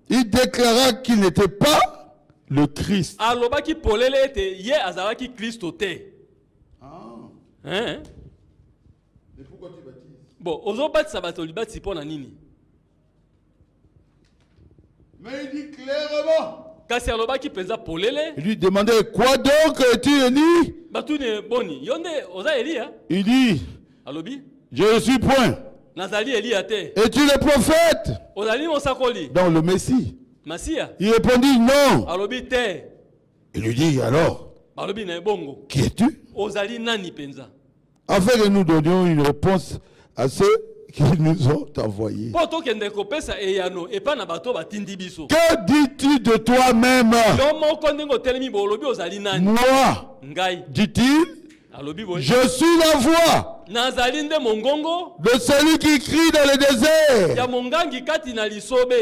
Il déclara qu'il n'était pas le Christ. Hein? Mais pourquoi tu baptises? Bon, mais il dit clairement. Il lui demandait, quoi donc es-tu Élie? Il dit, je ne suis point. Es-tu le prophète? Donc le Messie. Il répondit non. Il lui dit alors, qui es-tu? Afin que nous donnions une réponse à ceux qui nous ont envoyés. Que dis-tu de toi-même? Moi, dit-il, je suis la voix de celui qui crie dans le désert.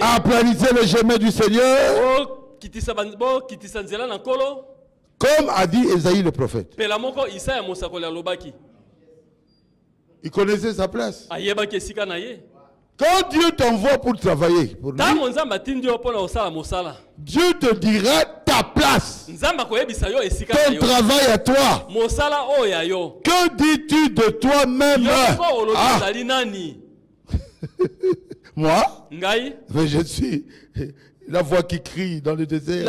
Aplanissez le chemin du Seigneur. Comme a dit Esaïe le prophète. Il connaissait sa place. Quand Dieu t'envoie pour travailler, pour lui, Dieu te dira ta place. Ton travail à toi. Que dis-tu de toi-même? Moi, mais je suis la voix qui crie dans le désert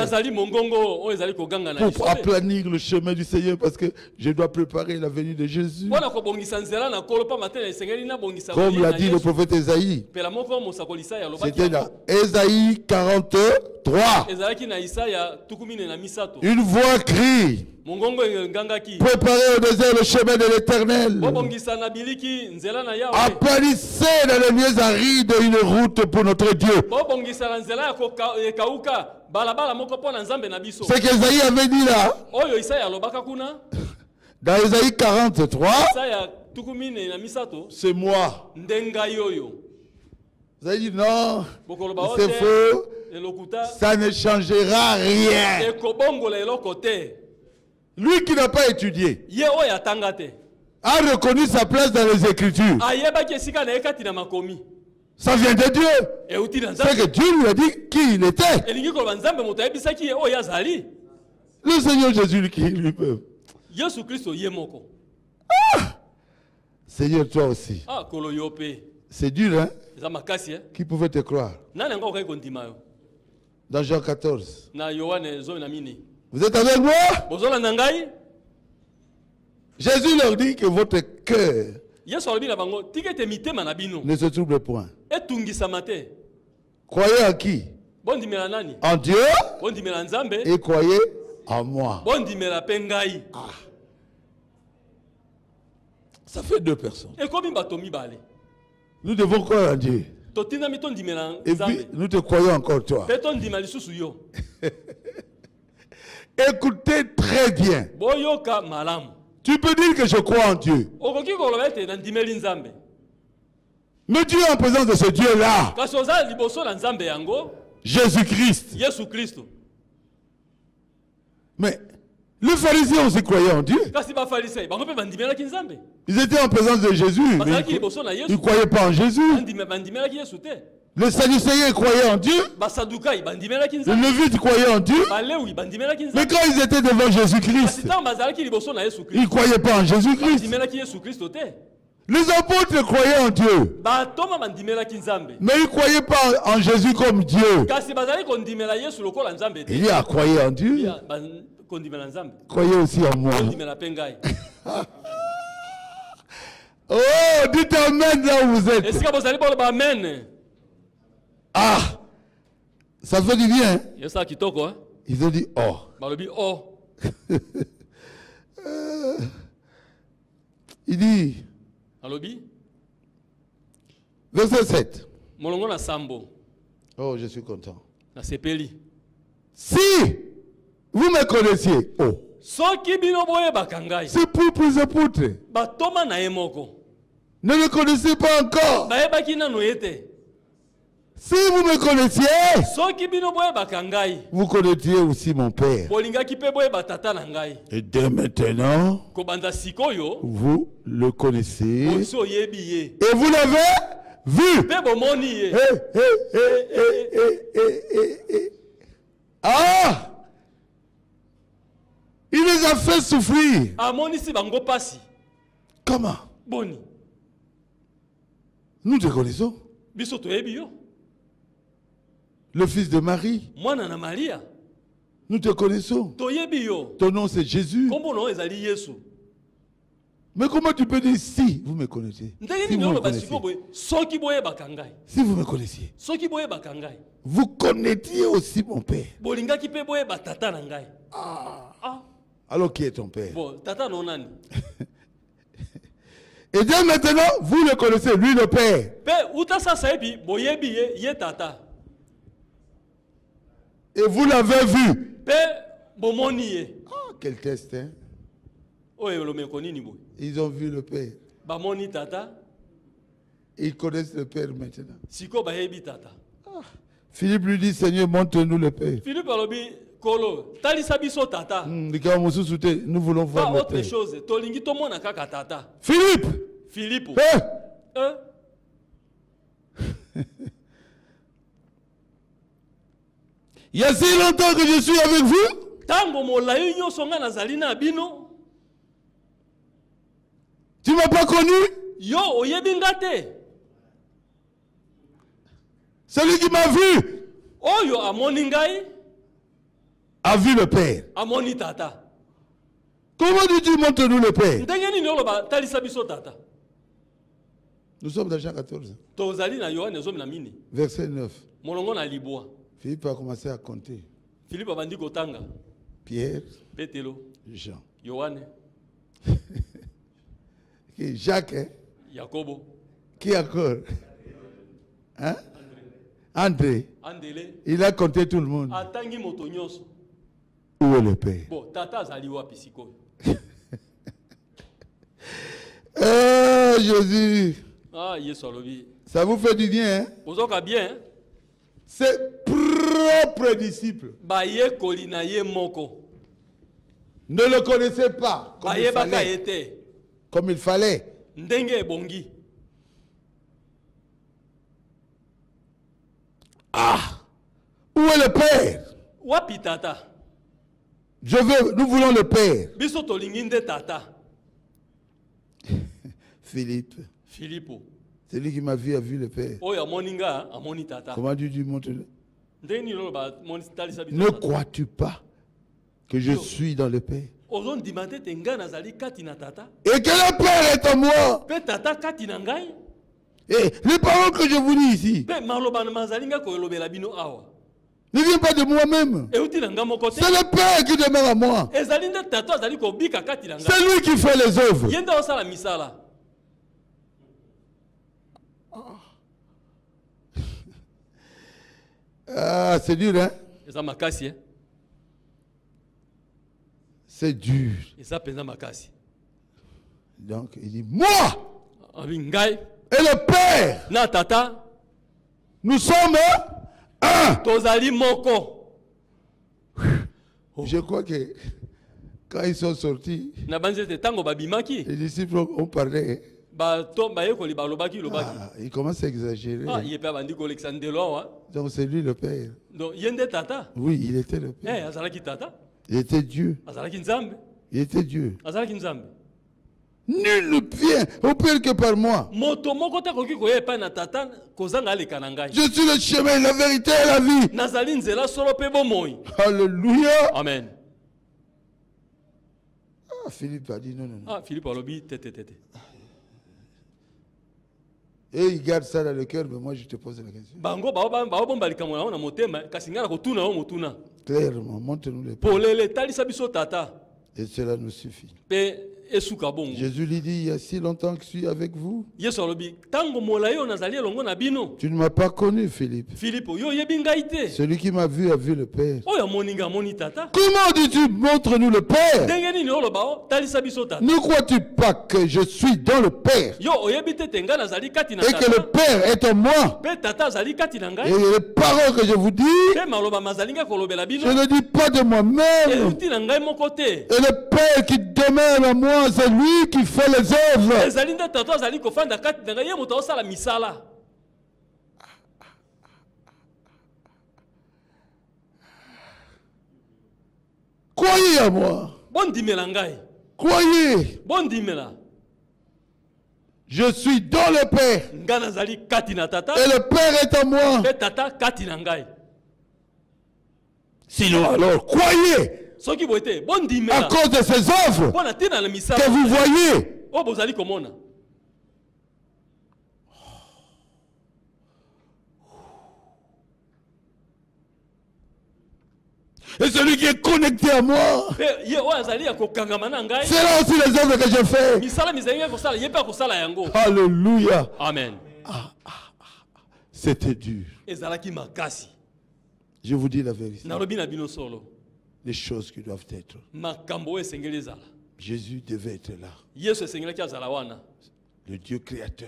pour aplanir le chemin du Seigneur, parce que je dois préparer la venue de Jésus. Comme l'a dit le prophète Esaïe. C'était là, Esaïe 43. Une voix crie, préparez au désert le chemin de l'Éternel. Aplanissez dans les lieux arides une route pour notre Dieu. Ce qu'Esaïe avait dit là, dans Esaïe 43, c'est moi. Vous avez dit non, c'est faux, ça ne changera rien. Lui qui n'a pas étudié a reconnu sa place dans les Écritures. Ça vient de Dieu. C'est que Dieu lui a dit qui il était. Le Seigneur Jésus qui lui-même. Seigneur, toi aussi. C'est dur, hein? Qui pouvait te croire? Dans Jean 14. Vous êtes avec moi? Jésus leur dit que votre cœur ne se trouble point. Croyez en qui? En Dieu. Et croyez en moi. Ah. Ça fait deux personnes. Nous devons croire en Dieu. Et puis nous te croyons encore toi. Écoutez très bien. Tu peux dire que je crois en Dieu. Mais tu es en présence de ce Dieu-là. Jésus-Christ. Mais les pharisiens aussi croyaient en Dieu. Ils étaient en présence de Jésus. Mais ils ne croyaient pas en Jésus. Les Sadducéens croyaient en Dieu. Les Lévites croyaient en Dieu. Mais quand ils étaient devant Jésus-Christ, ils ne croyaient pas en Jésus-Christ. Les apôtres croyaient en Dieu. Mais ils ne croyaient pas en Jésus comme Dieu. Il y a croyé en Dieu. Croyez aussi en moi. Oh, dites amen là où vous êtes. Ah, ça fait du bien. Ils ont dit oh. Il dit, verset 7. Oh, je suis content. Si vous me connaissiez, oh. C'est pour les apôtres. ne le connaissez pas encore. Si vous me connaissiez, vous connaîtriez aussi mon Père. Et dès maintenant, vous le connaissez. Et vous l'avez vu. Ah! Il les a fait souffrir. Comment? Nous te connaissons. Le fils de Marie. Nous te connaissons. Ton nom c'est Jésus. Mais comment tu peux dire si vous me connaissez? Si vous me connaissiez. Si vous me connaissiez. Vous connaîtriez aussi mon Père. Alors qui est ton Père? Et dès maintenant, vous le connaissez, lui le Père. Et vous l'avez vu. Ah, quel test, hein? Ils ont vu le Père. Ils connaissent le Père maintenant. Ah. Philippe lui dit, Seigneur, montre-nous le Père. Nous voulons voir le Père. Philippe. Il y a si longtemps que je suis avec vous. Tu ne m'as pas connu? Celui qui m'a vu a vu le Père. Comment dis-tu montre-nous le Père? Nous sommes dans Jean 14. Verset 9. Philippe a commencé à compter. Pierre, Jean, Jacques, hein? Qui encore? Hein? André. Il a compté tout le monde. Où est le Père? Jésus. Ça vous fait du bien, hein? C'est propre disciple. Ne le connaissez pas comme il fallait. Ah! Où est le Père? Nous voulons le Père. Philippe. Celui qui m'a vu a vu le Père. Comment tu montres-le? Ne crois-tu pas que je suis dans le Père? Et que le Père est en moi? Et les paroles que je vous dis ici ne viennent pas de moi-même. C'est le Père qui demeure en moi. C'est lui qui fait les œuvres. Ah, c'est dur, hein? C'est dur. Donc, il dit, moi et le Père, nous sommes un. Je crois que quand ils sont sortis, les disciples ont parlé. Il commence à exagérer. Donc c'est lui le Père. Oui, il était le Père. Il était Dieu. Il était Dieu. Nul ne vient au Père que par moi. Je suis le chemin, la vérité et la vie. Alléluia. Amen. Ah, Philippe a dit non. Philippe a dit et il garde ça dans le cœur, mais moi je te pose la question. Clairement, montre-nous le Père. Et cela nous suffit. Jésus lui dit, il y a si longtemps que je suis avec vous. Tu ne m'as pas connu, Philippe. Celui qui m'a vu a vu le Père. Comment dis-tu, montre-nous le Père? Ne crois-tu pas que je suis dans le Père? Et que le Père est en moi? Et les paroles que je vous dis, je ne dis pas de moi-même. Et le Père qui demeure en moi, c'est lui qui fait les œuvres. Croyez à moi. Croyez. Je suis dans le Père. Et le Père est en moi. Sinon alors, croyez. À cause de ces œuvres que vous voyez. Et celui qui est connecté à moi, c'est là aussi les œuvres que je fais. Alléluia. Amen. C'était dur. Je vous dis la vérité. Les choses qui doivent être. Jésus devait être là. Le Dieu créateur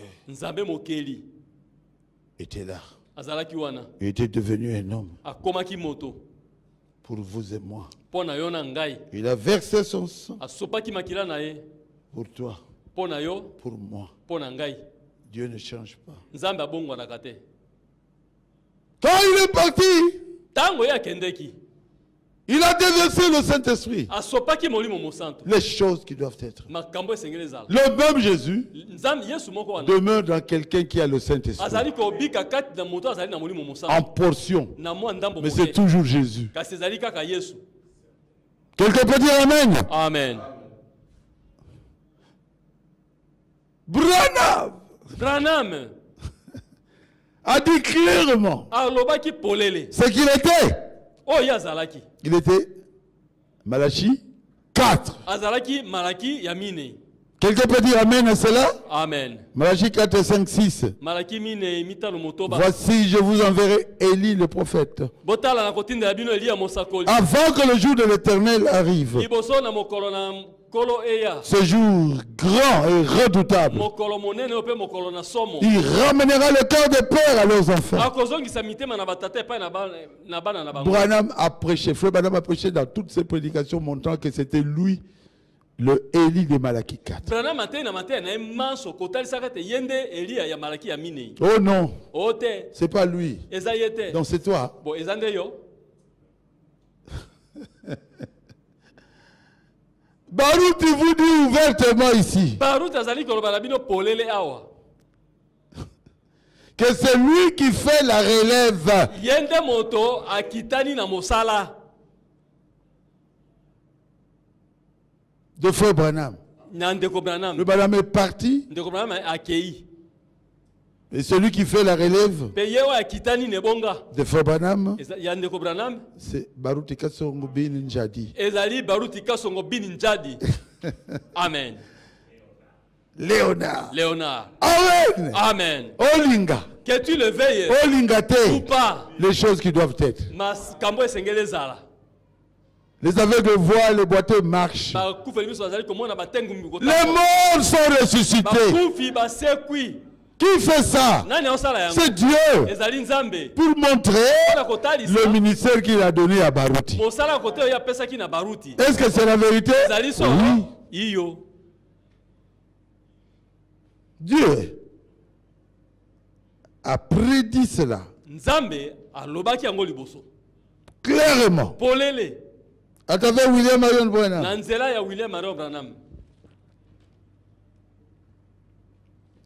était là. Il était devenu un homme pour vous et moi. Il a versé son sang pour toi, pour moi. Dieu ne change pas. Quand il est parti, il a déversé le Saint-Esprit. Les choses qui doivent être. Le même Jésus demeure dans quelqu'un qui a le Saint-Esprit. En portion. Mais c'est toujours Jésus. Quelqu'un peut dire Amen. Amen. Branham a dit clairement ce qu'il était. Il était Malachie 4. Quelqu'un peut dire Amen à cela? Amen. Malachie 4, 5, 6. Voici, je vous enverrai Élie le prophète. Avant que le jour de l'Éternel arrive. Ce jour grand et redoutable. Il ramènera le cœur des pères à leurs enfants. Branham a prêché. Frère Branham a prêché dans toutes ses prédications montrant que c'était lui le Élie de Malachie 4. Oh non. C'est pas lui. Donc c'est toi. Baruti vous dit ouvertement ici que c'est lui qui fait la relève. De Frère Branham. Le Branham est parti. Et celui qui fait la relève de Frère Branham, c'est Baruti Kasongo bin Njadi. Amen. Léonard. Amen. Amen. Olinga. Que tu le veilles ou pas. Les choses qui doivent être. Les aveugles voient, les boiteux marchent. Les morts sont ressuscités. Qui fait ça? C'est Dieu. Pour montrer le ministère qu'il a donné à Baruti. Est-ce que c'est la vérité? Oui. Dieu a prédit cela. Clairement. À travers William Marion Branham.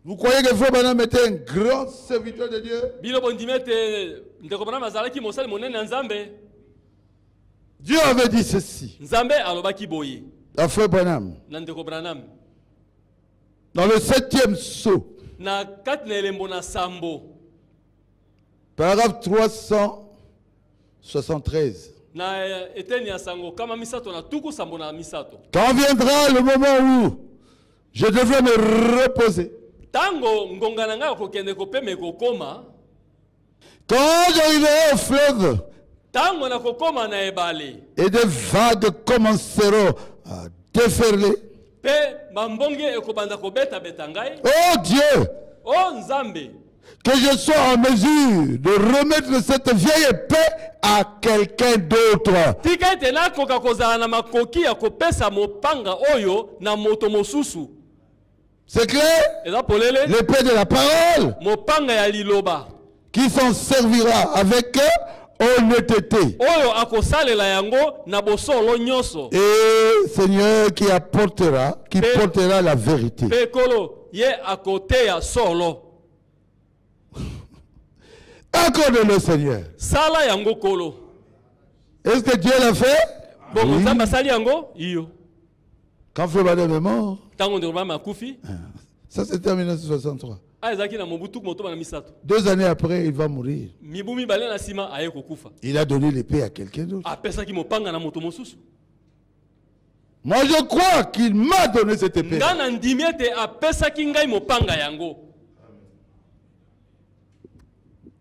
Vous croyez que Frère Branham était un grand serviteur de Dieu? Dieu avait dit ceci à Frère Branham dans le 7e sceau, paragraphe 373. Quand viendra le moment où je devrais me reposer, quand j'arriverai au fleuve, et des vagues commenceront à déferler, oh Dieu, que je sois en mesure de remettre cette vieille épée à quelqu'un d'autre. C'est clair? L'épée de la parole qui s'en servira avec honnêteté. Et Seigneur qui portera la vérité. Accorde-le, Seigneur. Est-ce que Dieu l'a fait? Oui. Quand Frère Madame est mort, ça c'était en 1963. 2 années après, il va mourir. Il a donné l'épée à quelqu'un d'autre. Moi, je crois qu'il m'a donné cette épée.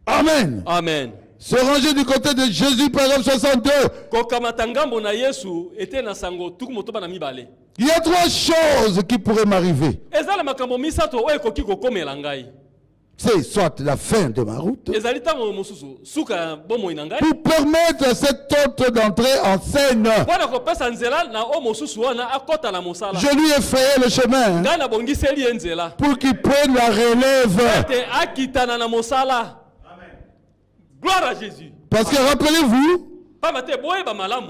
Amen. Amen. Se ranger du côté de Jésus, paragraphe 62. Il y a 3 choses qui pourraient m'arriver. C'est soit la fin de ma route, pour permettre à cet autre d'entrer en scène. Je lui ai frayé le chemin pour qu'il prenne la relève. Gloire à Jésus. Parce que rappelez-vous,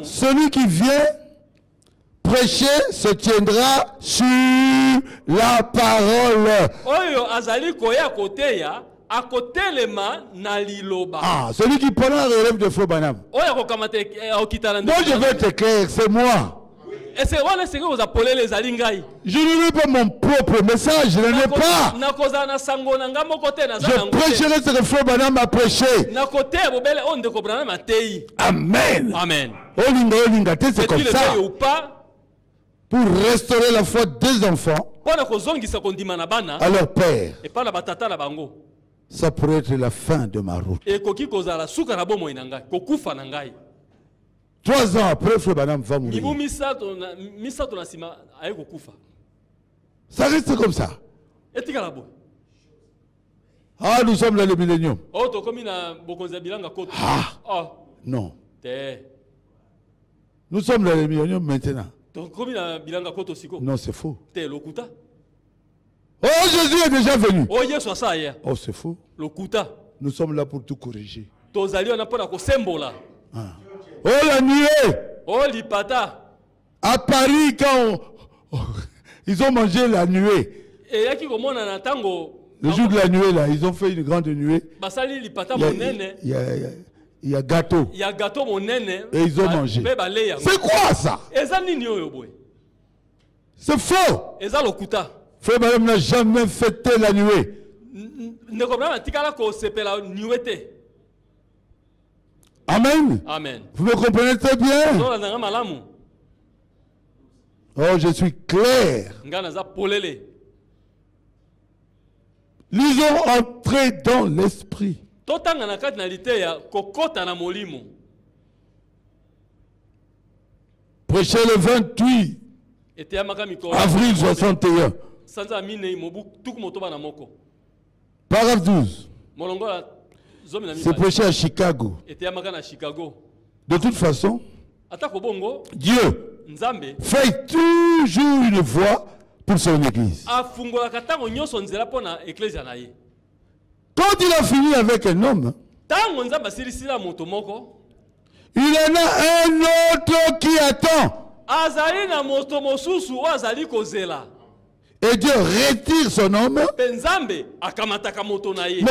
celui qui vient prêcher se tiendra sur la parole. Celui qui prend la relève de Frère Branham. Moi je vais être clair, c'est moi. Je ne veux pas mon propre message, je n'en ai pas. Je prêcherai ce que Frère Branham a prêché. Amen. Amen. C'est comme ça. Pour restaurer la foi des enfants à leur père. Ça pourrait être la fin de ma route. 3 ans après, Frère Branham va mourir. Ça reste comme ça. Ah, nous sommes dans le millénium. Ah, non. Nous sommes dans le millénium maintenant. Non, c'est faux. Oh, Jésus est déjà venu. Oh, c'est faux. Nous sommes là pour tout corriger. Oh, la nuée. Oh, lipata. À Paris, quand ils ont mangé la nuée. Le jour de la nuée, là, ils ont fait une grande nuée. Il y a gâteau. Et ils ont mangé. C'est quoi ça? C'est faux. Frère Madame n'a jamais fêté la nuée. Amen. Amen. Vous me comprenez très bien? Oh, je suis clair. Lisons entrer dans l'esprit. Prêcher le 28 avril 61. Paragraphe 12. C'est prêché à Chicago. De toute façon, Dieu fait toujours une voie pour son église. Quand il a fini avec un homme, il en a un autre qui attend. Et Dieu retire son homme, mais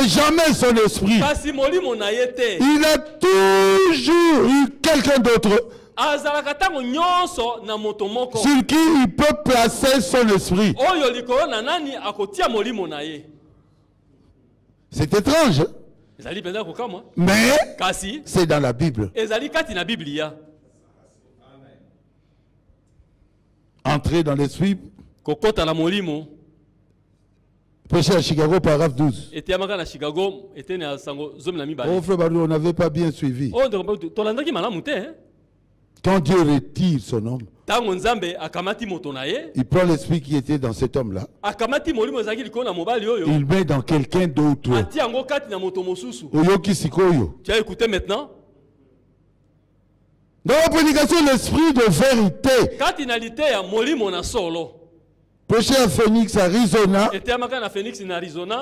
jamais son esprit. Il a toujours eu quelqu'un d'autre sur qui il peut placer son esprit. C'est étrange. Mais c'est dans la Bible. Entrer dans l'esprit. Prêcher à Chicago, paragraphe 12. Oh frère Barou, on n'avait pas bien suivi. Quand Dieu retire son homme, il prend l'esprit qui était dans cet homme-là. Il met dans quelqu'un d'autre. Tu as écouté maintenant? Dans la prédication, l'esprit de vérité. Prêché à Phoenix, Arizona.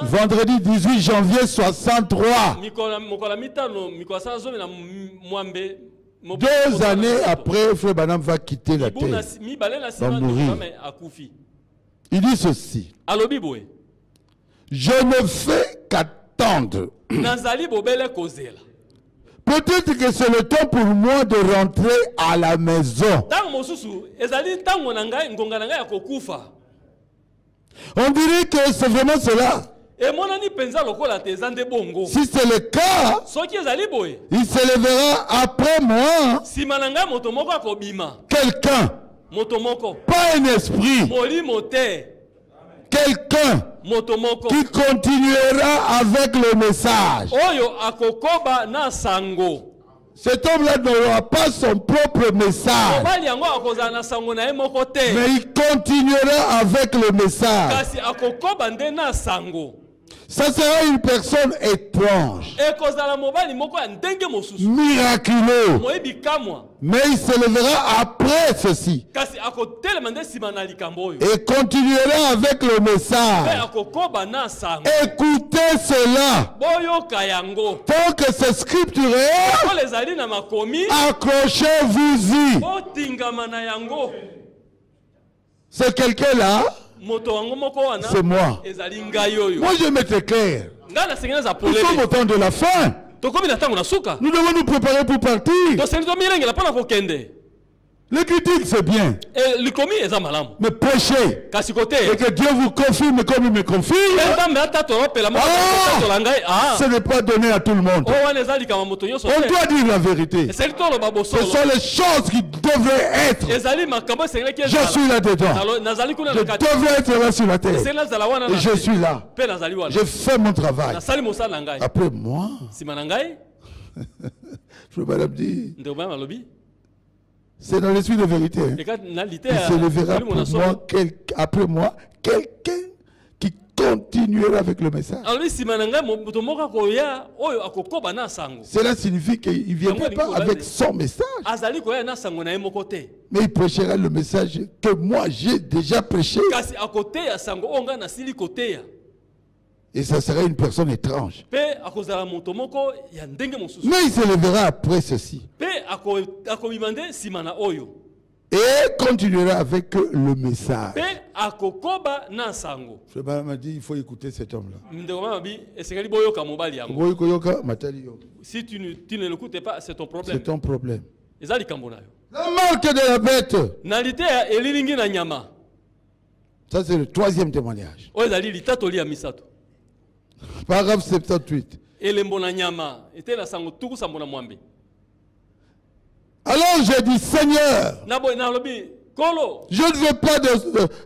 Vendredi 18 janvier 63. 2 années après, Frère Branham va quitter la terre. Va mourir. Il dit ceci. Je ne fais qu'attendre. Peut-être que c'est le temps pour moi de rentrer à la maison. On dirait que c'est vraiment cela. Si c'est le cas, il se lèvera après moi quelqu'un, pas un esprit, quelqu'un qui continuera avec le message. Cet homme-là n'aura pas son propre message, mais il continuera avec le message. Ça sera une personne étrange, miraculeux, mais il se lèvera après ceci et continuera avec le message. Écoutez cela. Tant que c'est scripturé, accrochez-vous-y. C'est quelqu'un là. C'est moi. Moi je vais mettre clair. Nous sommes au temps de la fin. Nous devons nous préparer pour partir. Les critiques c'est bien. Mais prêchez. Et que Dieu vous confirme comme il me confirme. Ce n'est pas donné à tout le monde. On doit dire la vérité. Ce sont les choses qui devraient être. Je suis là-dedans. Je devrais être là sur la terre. Et je suis là. Je fais mon travail. Après moi, je peux dire. C'est dans l'esprit de vérité. Hein. Il se lèvera pour moi, après moi quelqu'un qui continuera avec le message. Cela signifie qu'il ne viendra pas avec son message, mais il prêchera le message que moi j'ai déjà prêché. Et ça sera une personne étrange. Mais il se lèvera après ceci. Et continuera avec le message. Je m'a dit il faut écouter cet homme-là. Si tu ne l'écoutes pas, c'est ton problème. C'est ton problème. La marque de la bête. Ça c'est le 3e témoignage. Paragraphe 78. Alors j'ai dit Seigneur, je ne veux pas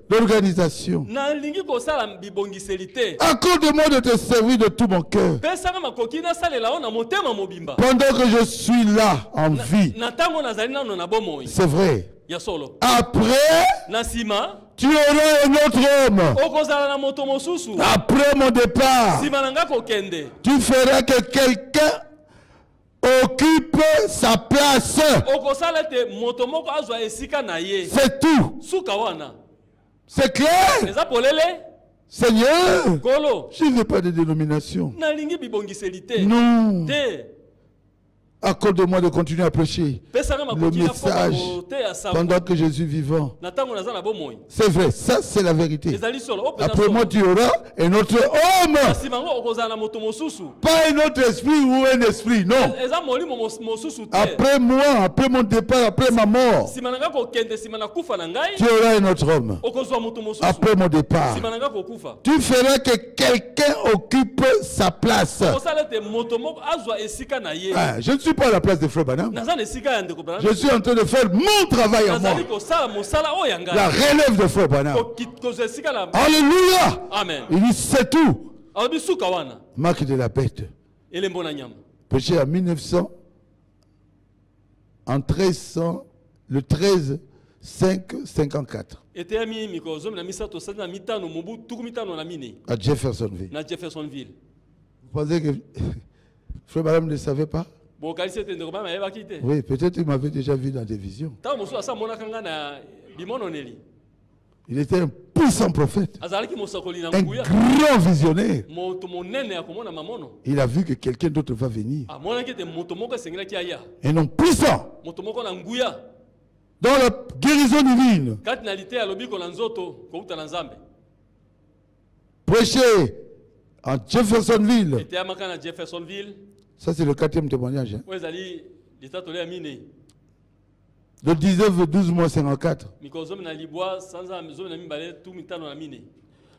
d'organisation. Accorde-moi de te servir de tout mon cœur. Pendant que je suis là en vie. C'est vrai. Après, tu auras un autre homme. Après mon départ, tu feras que quelqu'un occupe sa place. C'est tout. C'est clair. Seigneur, je ne veux pas de dénomination. Non. Accorde-moi de continuer à prêcher le message pendant que je suis vivant. C'est vrai, ça c'est la vérité. Après moi, tu auras un autre homme. Pas un autre esprit ou un esprit, non. Après moi, après mon départ, après ma mort, tu auras un autre homme. Après mon départ, tu feras que quelqu'un occupe sa place. Je ne suis pas à la place de Frère Branham. Je suis en train de faire mon travail à moi. La relève de Frère Branham. Alléluia. Amen. Il dit c'est tout. Marque de la bête. Péché en 1900, en 1300, le 13 5 54. À Jeffersonville. Vous pensez que Frère Branham ne savait pas? Oui, peut-être il m'avait déjà vu dans des visions. Il était un puissant prophète, un grand visionnaire. Il a vu que quelqu'un d'autre va venir. Un homme puissant dans la guérison divine. Prêcher en Jeffersonville. Ça, c'est le 4e témoignage. Hein. Le 19/12/54.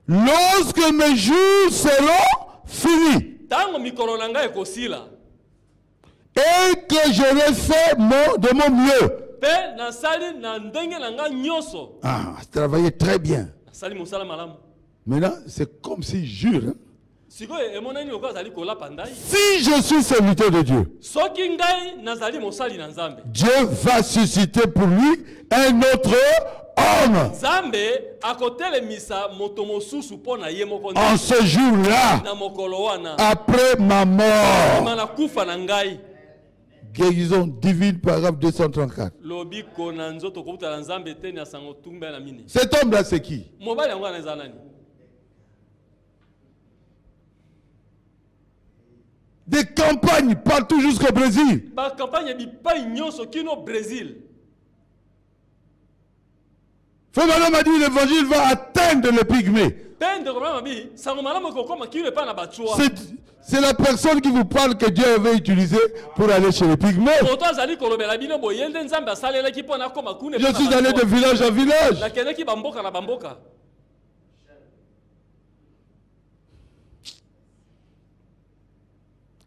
Lorsque mes jours seront finis et que j'aurai fait de mon mieux. Ah, travaillé très bien. Maintenant, c'est comme s'il jure. Hein. Si je suis serviteur de Dieu, Dieu va susciter pour lui un autre homme. En ce jour-là, après ma mort. Guérison divine, paragraphe 234. Cet homme-là, c'est qui? Des campagnes partout jusqu'au Brésil. Frère Branham a dit l'évangile va atteindre les pygmées. C'est la personne qui vous parle que Dieu avait utilisée pour aller chez les pygmées. Je suis allé de village en village.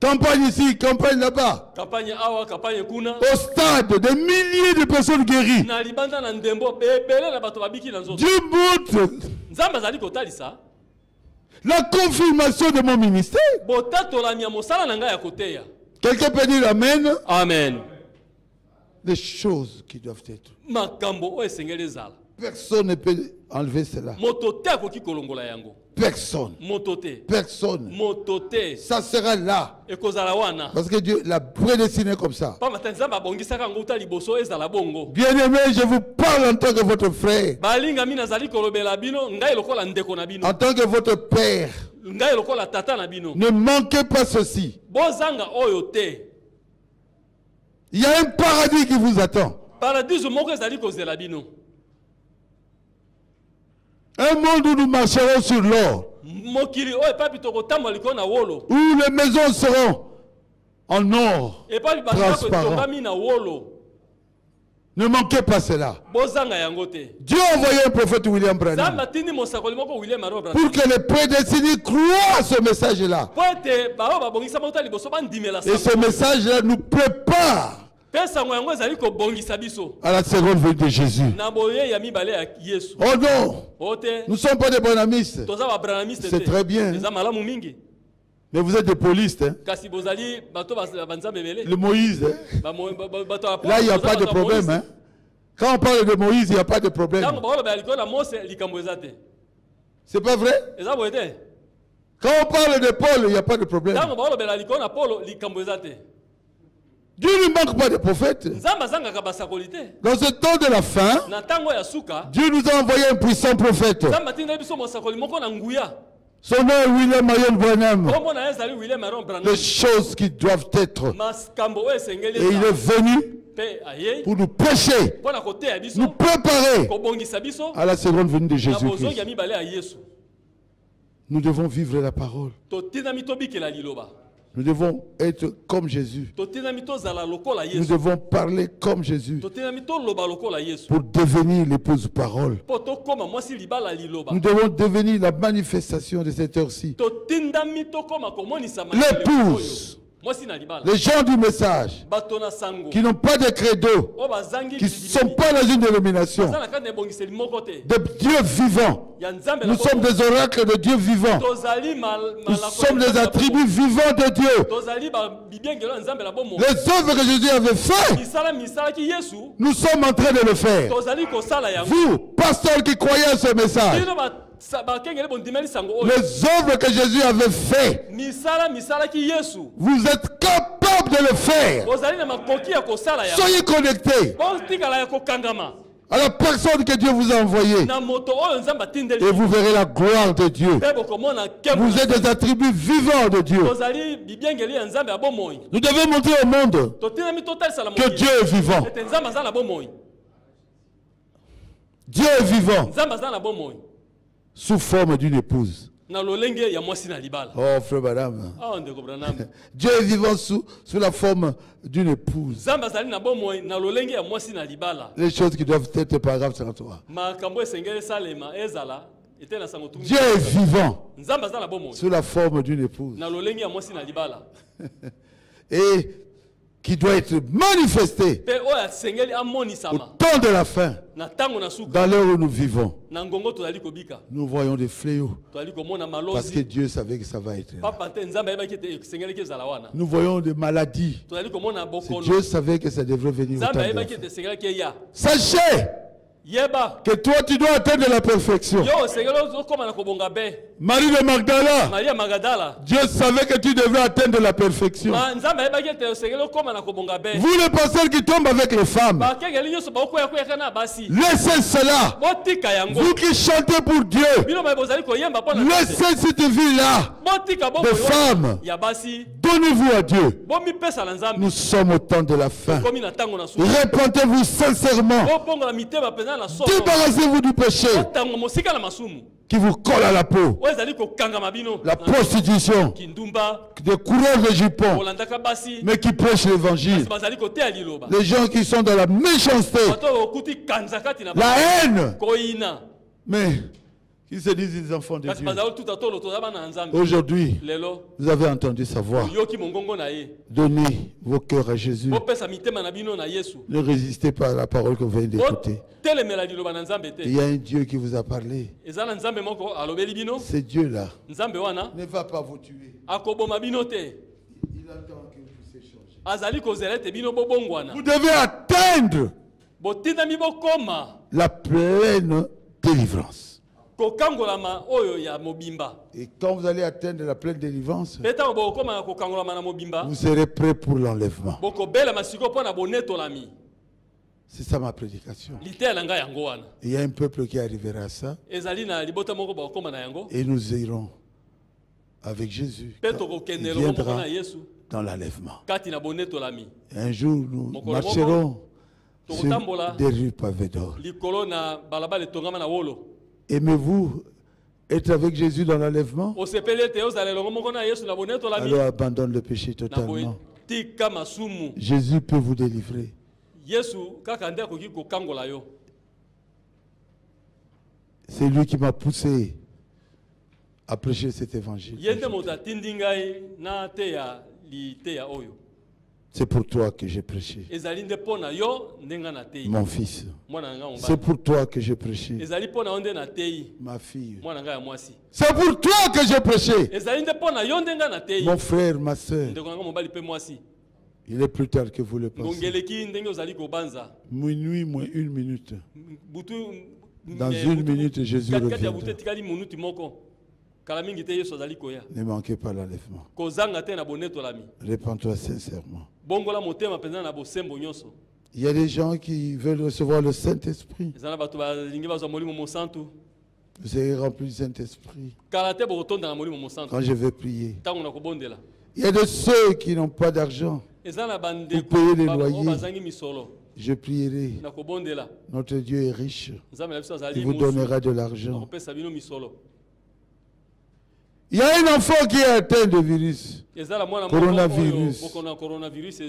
Campagne ici, campagne là-bas. Au stade, des milliers de personnes guéries. Dieu montre la confirmation de mon ministère. Quelqu'un peut dire Amen. Amen. Des choses qui doivent être. Personne ne peut enlever cela. Personne. Personne. Ça sera là. Parce que Dieu l'a prédestiné comme ça. Bien-aimé, je vous parle en tant que votre frère. En tant que votre père. Ne manquez pas ceci. Il y a un paradis qui vous attend. Un monde où nous marcherons sur l'or. Où les maisons seront en or transparent. Ne manquez pas cela. Dieu a envoyé un prophète William Branham pour que les prédestinés croient à ce message-là. Et ce message-là nous prépare à la seconde venue de Jésus. Oh non, nous ne sommes pas des branhamistes. C'est très bien. Mais vous êtes des polistes. Hein? Le Moïse. Hein? Là, il n'y a pas de problème. Hein? Quand on parle de Moïse, il n'y a pas de problème. C'est pas vrai? Quand on parle de Paul, il n'y a pas de problème. Dieu ne manque pas de prophètes. Dans ce temps de la fin, Dieu nous a envoyé un puissant prophète. Son nom est William Marion Branham. Les choses qui doivent être. Et il est venu pour nous prêcher, nous préparer à la seconde venue de Jésus-Christ. Nous devons vivre la parole. Nous devons être comme Jésus. Nous devons parler comme Jésus pour devenir l'épouse parole. Nous devons devenir la manifestation de cette heure-ci. L'épouse. Les gens du message qui n'ont pas de credo, qui ne sont pas dans une dénomination, de Dieu vivant. Nous sommes des oracles de Dieu vivant. Nous sommes des attributs vivants de Dieu. Les œuvres que Jésus avait faites, nous sommes en train de le faire. Vous, pasteurs qui croyez à ce message, les œuvres que Jésus avait faites, vous êtes capables de le faire. Soyez connectés à la personne que Dieu vous a envoyée. Et vous verrez la gloire de Dieu. Vous êtes des attributs vivants de Dieu. Nous devons montrer au monde que Dieu est vivant. Dieu est vivant. Sous forme d'une épouse. Oh frère madame. Dieu est vivant sous la forme d'une épouse. Les choses qui doivent être paragraphe 33. Dieu est vivant sous la forme d'une épouse. Et qui doit être manifesté au temps de la fin, dans l'heure où nous vivons. Nous voyons des fléaux parce que Dieu savait que ça va être là. Nous voyons des maladies. Dieu savait que ça devrait venir au temps de la fin. Sachez que toi tu dois atteindre la perfection. Marie de Magdala, Dieu savait que tu devais atteindre la perfection. Vous les pasteurs qui tombent avec les femmes, laissez cela. Vous qui chantez pour Dieu, laissez cette vie-là de femmes. Donnez-vous à Dieu. Nous sommes au temps de la fin. Répentez-vous sincèrement. Débarrassez-vous du péché qui vous colle à la peau. La prostitution, des coureurs de jupons, mais qui prêchent l'évangile. Les gens qui sont dans la méchanceté, la haine, mais qui se disent des enfants de Dieu. Aujourd'hui, vous avez entendu sa voix. Donnez vos cœurs à Jésus. Ne résistez pas à la parole que vous venez d'écouter. Il y a un Dieu qui vous a parlé. Ce Dieu-là ne va pas vous tuer. Il attend que vous s'échangez. Vous devez atteindre la pleine délivrance. Et quand vous allez atteindre la pleine délivrance, vous serez prêt pour l'enlèvement. C'est ça ma prédication. Il y a un peuple qui arrivera à ça. Et nous irons avec Jésus. Il viendra dans l'enlèvement. Un jour, nous marcherons sur des rues pavées d'or. Aimez-vous être avec Jésus dans l'enlèvement? Alors abandonne le péché totalement. Jésus peut vous délivrer. C'est lui qui m'a poussé à prêcher cet évangile. C'est pour toi que j'ai prêché. Mon fils. C'est pour toi que j'ai prêché. Ma fille. C'est pour toi que j'ai prêché. Mon frère, ma soeur. Il est plus tard que vous le pensez. Minuit moins 1 minute. Dans 1 minute, Jésus reviendra. Ne manquez pas l'enlèvement. Répands-toi sincèrement. Il y a des gens qui veulent recevoir le Saint-Esprit. Vous serez rempli du Saint-Esprit. Quand je vais prier. Il y a de ceux qui n'ont pas d'argent pour payer les loyers. Je prierai. Notre Dieu est riche. Il vous donnera de l'argent. Il y a un enfant qui est atteint de virus. Coronavirus.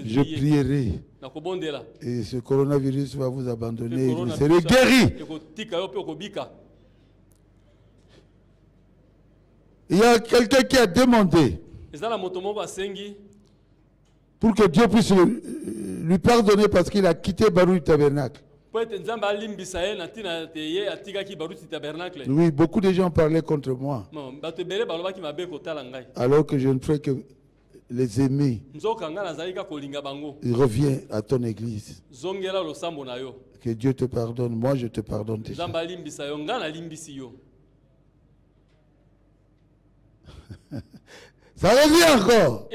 Je prierai. Et ce coronavirus va vous abandonner. Vous serez guéri. Il y a quelqu'un qui a demandé pour que Dieu puisse lui pardonner parce qu'il a quitté Baruch Tabernacle. Oui, beaucoup de gens parlaient contre moi. Alors que je ne ferai que les aimer. Il revient à ton église. Que Dieu te pardonne. Moi, je te pardonne déjà. Ça revient encore.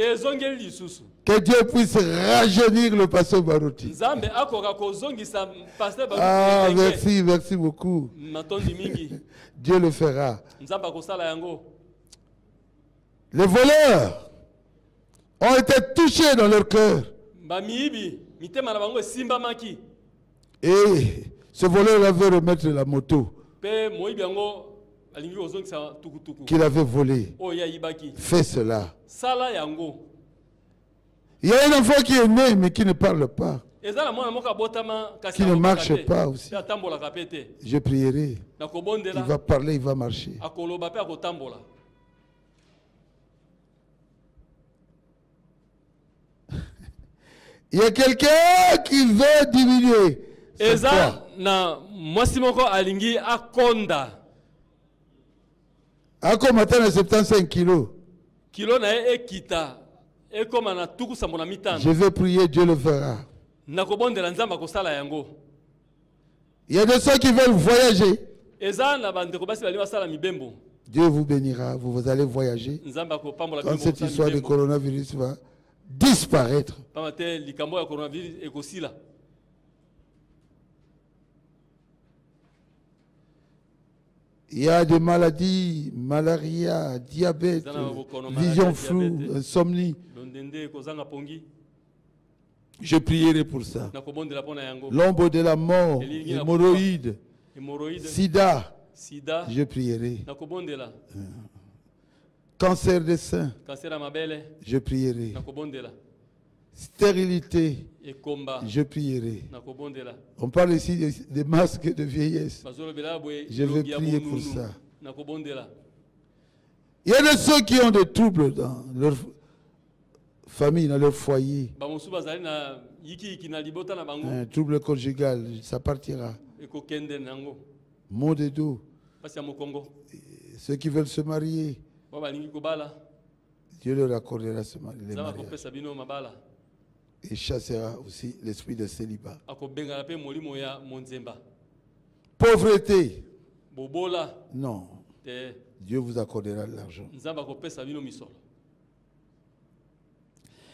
Que Dieu puisse rajeunir le pasteur Baruti. Ah, merci, merci beaucoup. Dieu le fera. Les voleurs ont été touchés dans leur cœur. Et ce voleur avait remettre la moto qu'il avait volée. Fais cela. Il y a un enfant qui est né mais qui ne parle pas. Qui ne marche pas aussi. Je prierai. Il va parler, il va marcher. Il y a quelqu'un qui veut diminuer. Ako matin à 75 kilos. Je vais prier, Dieu le fera. Il y a de ceux qui veulent voyager. Dieu vous bénira, vous allez voyager. Quand cette histoire de coronavirus va disparaître. Il y a des maladies, malaria, diabète, vision floue, insomnie. Je prierai pour ça. L'ombre de la mort, hémorroïdes, sida, je prierai. Cancer des seins, je prierai. Stérilité, je prierai. On parle ici des masques de vieillesse. Je vais prier pour ça. Il y a de ceux qui ont des troubles dans leur famille, dans leur foyer. Un trouble conjugal, ça partira. Maux de dos. Ceux qui veulent se marier, Dieu leur accordera ce mariage. Et chassera aussi l'esprit de célibat. Pauvreté. Non. Dieu vous accordera de l'argent.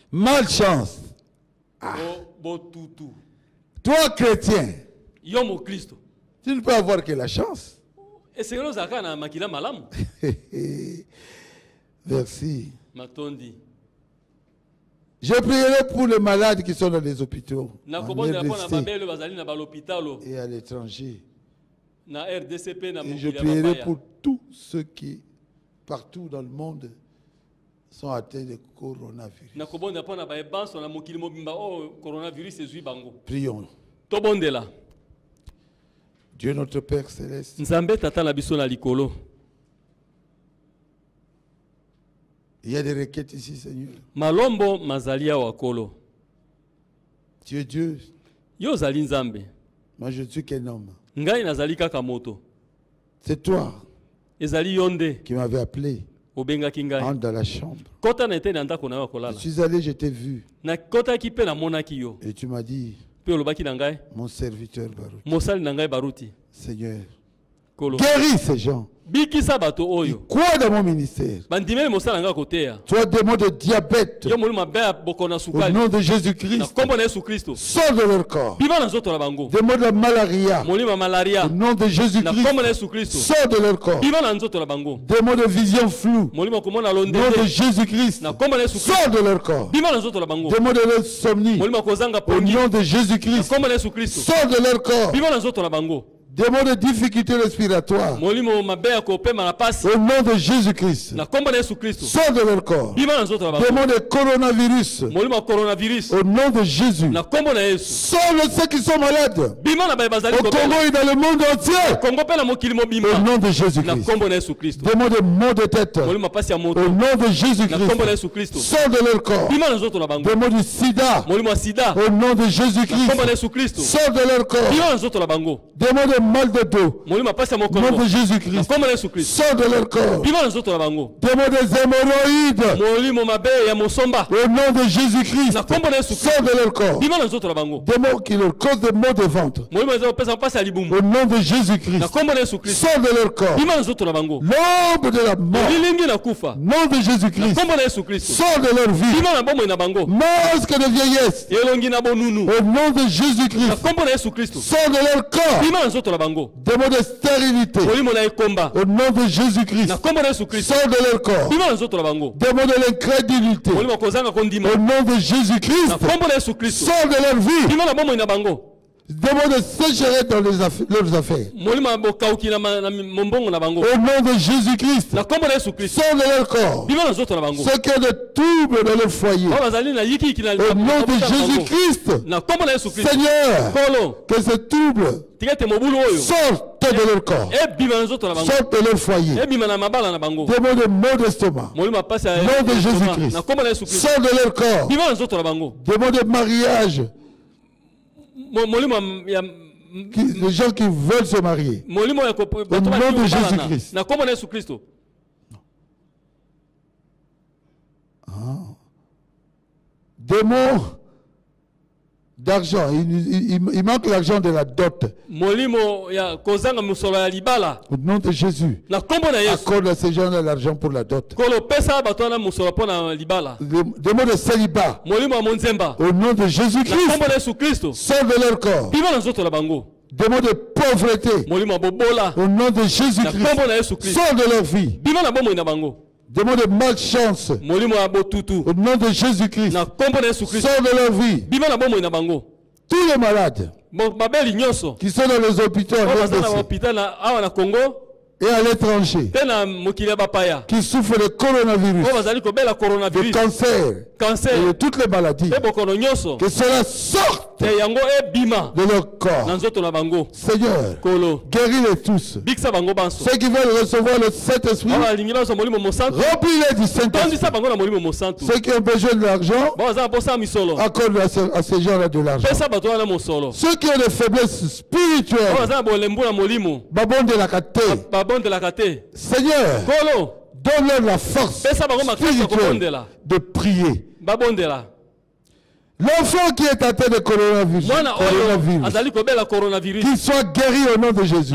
Malchance. Ah. Toi, chrétien, tu ne peux avoir que la chance. Merci. Je prierai pour les malades qui sont dans les hôpitaux, et à l'étranger. Et je prierai pour tous ceux qui, partout dans le monde, sont atteints de coronavirus. Prions. Dieu notre Père Céleste. Il y a des requêtes ici, Seigneur. Malombo mazalia wakolo. Tu es Dieu. Yo zali nzambe. Moi je ne suis qu'un homme. Ngai nazali kaka moto. C'est toi ezali yonde qui m'avais appelé. Obenga kingai. Entre dans la chambre. Kota na ete na ndako na yo kolala. Je suis allé, je t'ai vu. Na kota ki pe na monaki yo. Et tu m'as dit. Pe olobaki na ngai. Mon serviteur Baruti. Mosali na ngai Baruti. Seigneur. Guéris ces gens. Quoi dans mon ministère? Toi, démon de diabète, au nom de Jésus-Christ, sors de leur corps. Démon de malaria, au nom de Jésus-Christ, sors de leur corps. Démon de vision floue, au nom de Jésus-Christ, sors de leur corps. Démon de l'insomnie, au nom de Jésus-Christ, sors de leur corps. Démon de difficultés respiratoires, au nom de Jésus-Christ, sors de leur corps. Démon de coronavirus, au nom de Jésus, sors de ceux qui sont malades au Congo et dans le monde entier, au nom de Jésus-Christ. Démon de maux de tête, au nom de Jésus-Christ, sors de leur corps. Démon du sida, au nom de Jésus-Christ, sors de leur corps. Démon de mal de dos, au nom de Jésus-Christ, sors de leur corps. Démon des hémorroïdes, au nom de Jésus-Christ, sors de leur corps. Démon qui leur cause des maux de ventre, au nom de Jésus-Christ, sors de leur corps. L'ombre de la mort, au nom de Jésus-Christ, sors de leur vie. Masque de vieillesse, au nom de Jésus-Christ, sors de leur corps. Démon de stérilité, au nom de Jésus-Christ, sors de leur corps. Démon de l'incrédulité, au nom de Jésus-Christ, sors de leur vie. Démon de sécheresse dans leurs affaires, au nom de Jésus-Christ, sors de leur corps. Ceux qui ont des troubles dans leur foyer, au nom de Jésus-Christ, Seigneur, que ce trouble sorte de leur corps, sorte de leur foyer. Démon de maux d'estomac, au nom de Jésus-Christ, sort de leur corps. Démon de mariage, les gens qui veulent se marier, au nom de Jésus-Christ. Démon d'argent, il manque l'argent de la dot. Au nom de Jésus, accorde à ces gens-là l'argent pour la dot. Démon de célibat, au nom de Jésus-Christ, sors de leur corps. Démon de pauvreté, au nom de Jésus-Christ, sors de leur vie. Démon de malchance, au nom de Jésus-Christ, sors de leur vie. Tous les malades qui sont dans les hôpitaux et à l'étranger, qui souffrent de coronavirus, de cancer et de toutes les maladies, que cela sorte de leur corps. Seigneur, guéris-les tous. Ceux qui veulent recevoir le Saint-Esprit, remplis-les du Saint-Esprit. Ceux qui ont besoin de l'argent, accorde à ces gens-là de l'argent. Ceux qui ont des faiblesses spirituelles, babon de la kate, Seigneur, donne-leur la force spirituelle de prier. L'enfant qui est atteint de coronavirus, qu'il soit guéri au nom de Jésus.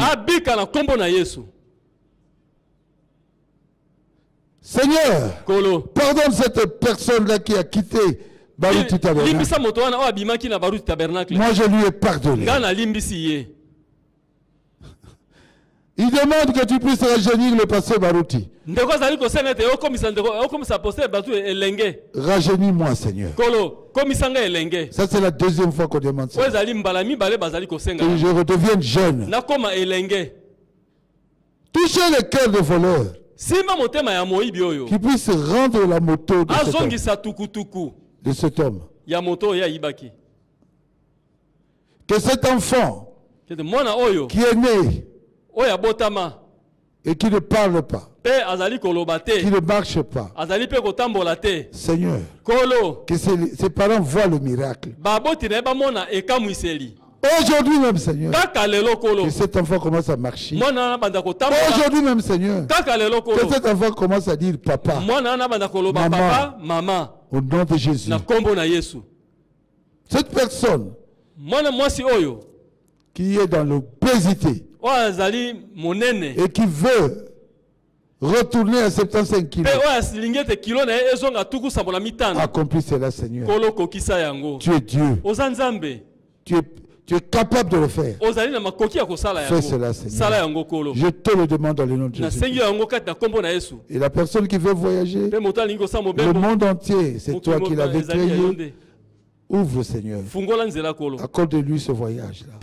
Seigneur, pardonne cette personne-là qui a quitté Baruti Tabernacle. Moi, je lui ai pardonné. Il demande que tu puisses rajeunir le pasteur Baruti. Rajeunis-moi, Seigneur. Ça, c'est la deuxième fois qu'on demande ça. Que je redevienne jeune. Touchez le cœur de voleurs. Qui puisse rendre la moto de cet homme. Que cet enfant qui est né et qui ne parle pas, qui ne marche pas, Seigneur, que ses parents voient le miracle. Aujourd'hui même, Seigneur, que cet enfant commence à marcher. Aujourd'hui même, Seigneur, que cet enfant commence à dire papa, maman, au nom de Jésus. Cette personne qui est dans l'obésité, et qui veut retourner à 75 kilos, accomplis cela, Seigneur. Tu es Dieu. Tu es capable de le faire. Fais cela, Seigneur. Je te le demande dans le nom de Jésus. Et la personne qui veut voyager, le monde entier, c'est toi qui l'avais créé. Ouvre, Seigneur. Accorde-lui ce voyage-là.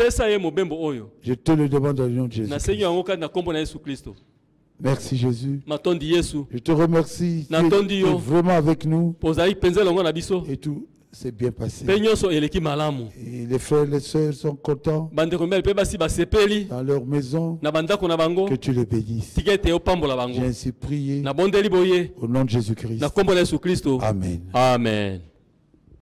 Je te le demande dans le nom de Jésus. Merci Jésus. Je te remercie. Tu es vraiment avec nous. Et tout s'est bien passé. Et les frères et les sœurs sont contents dans leur maison. Que tu les bénisses. J'ai ainsi prié au nom de Jésus-Christ. Amen. Amen.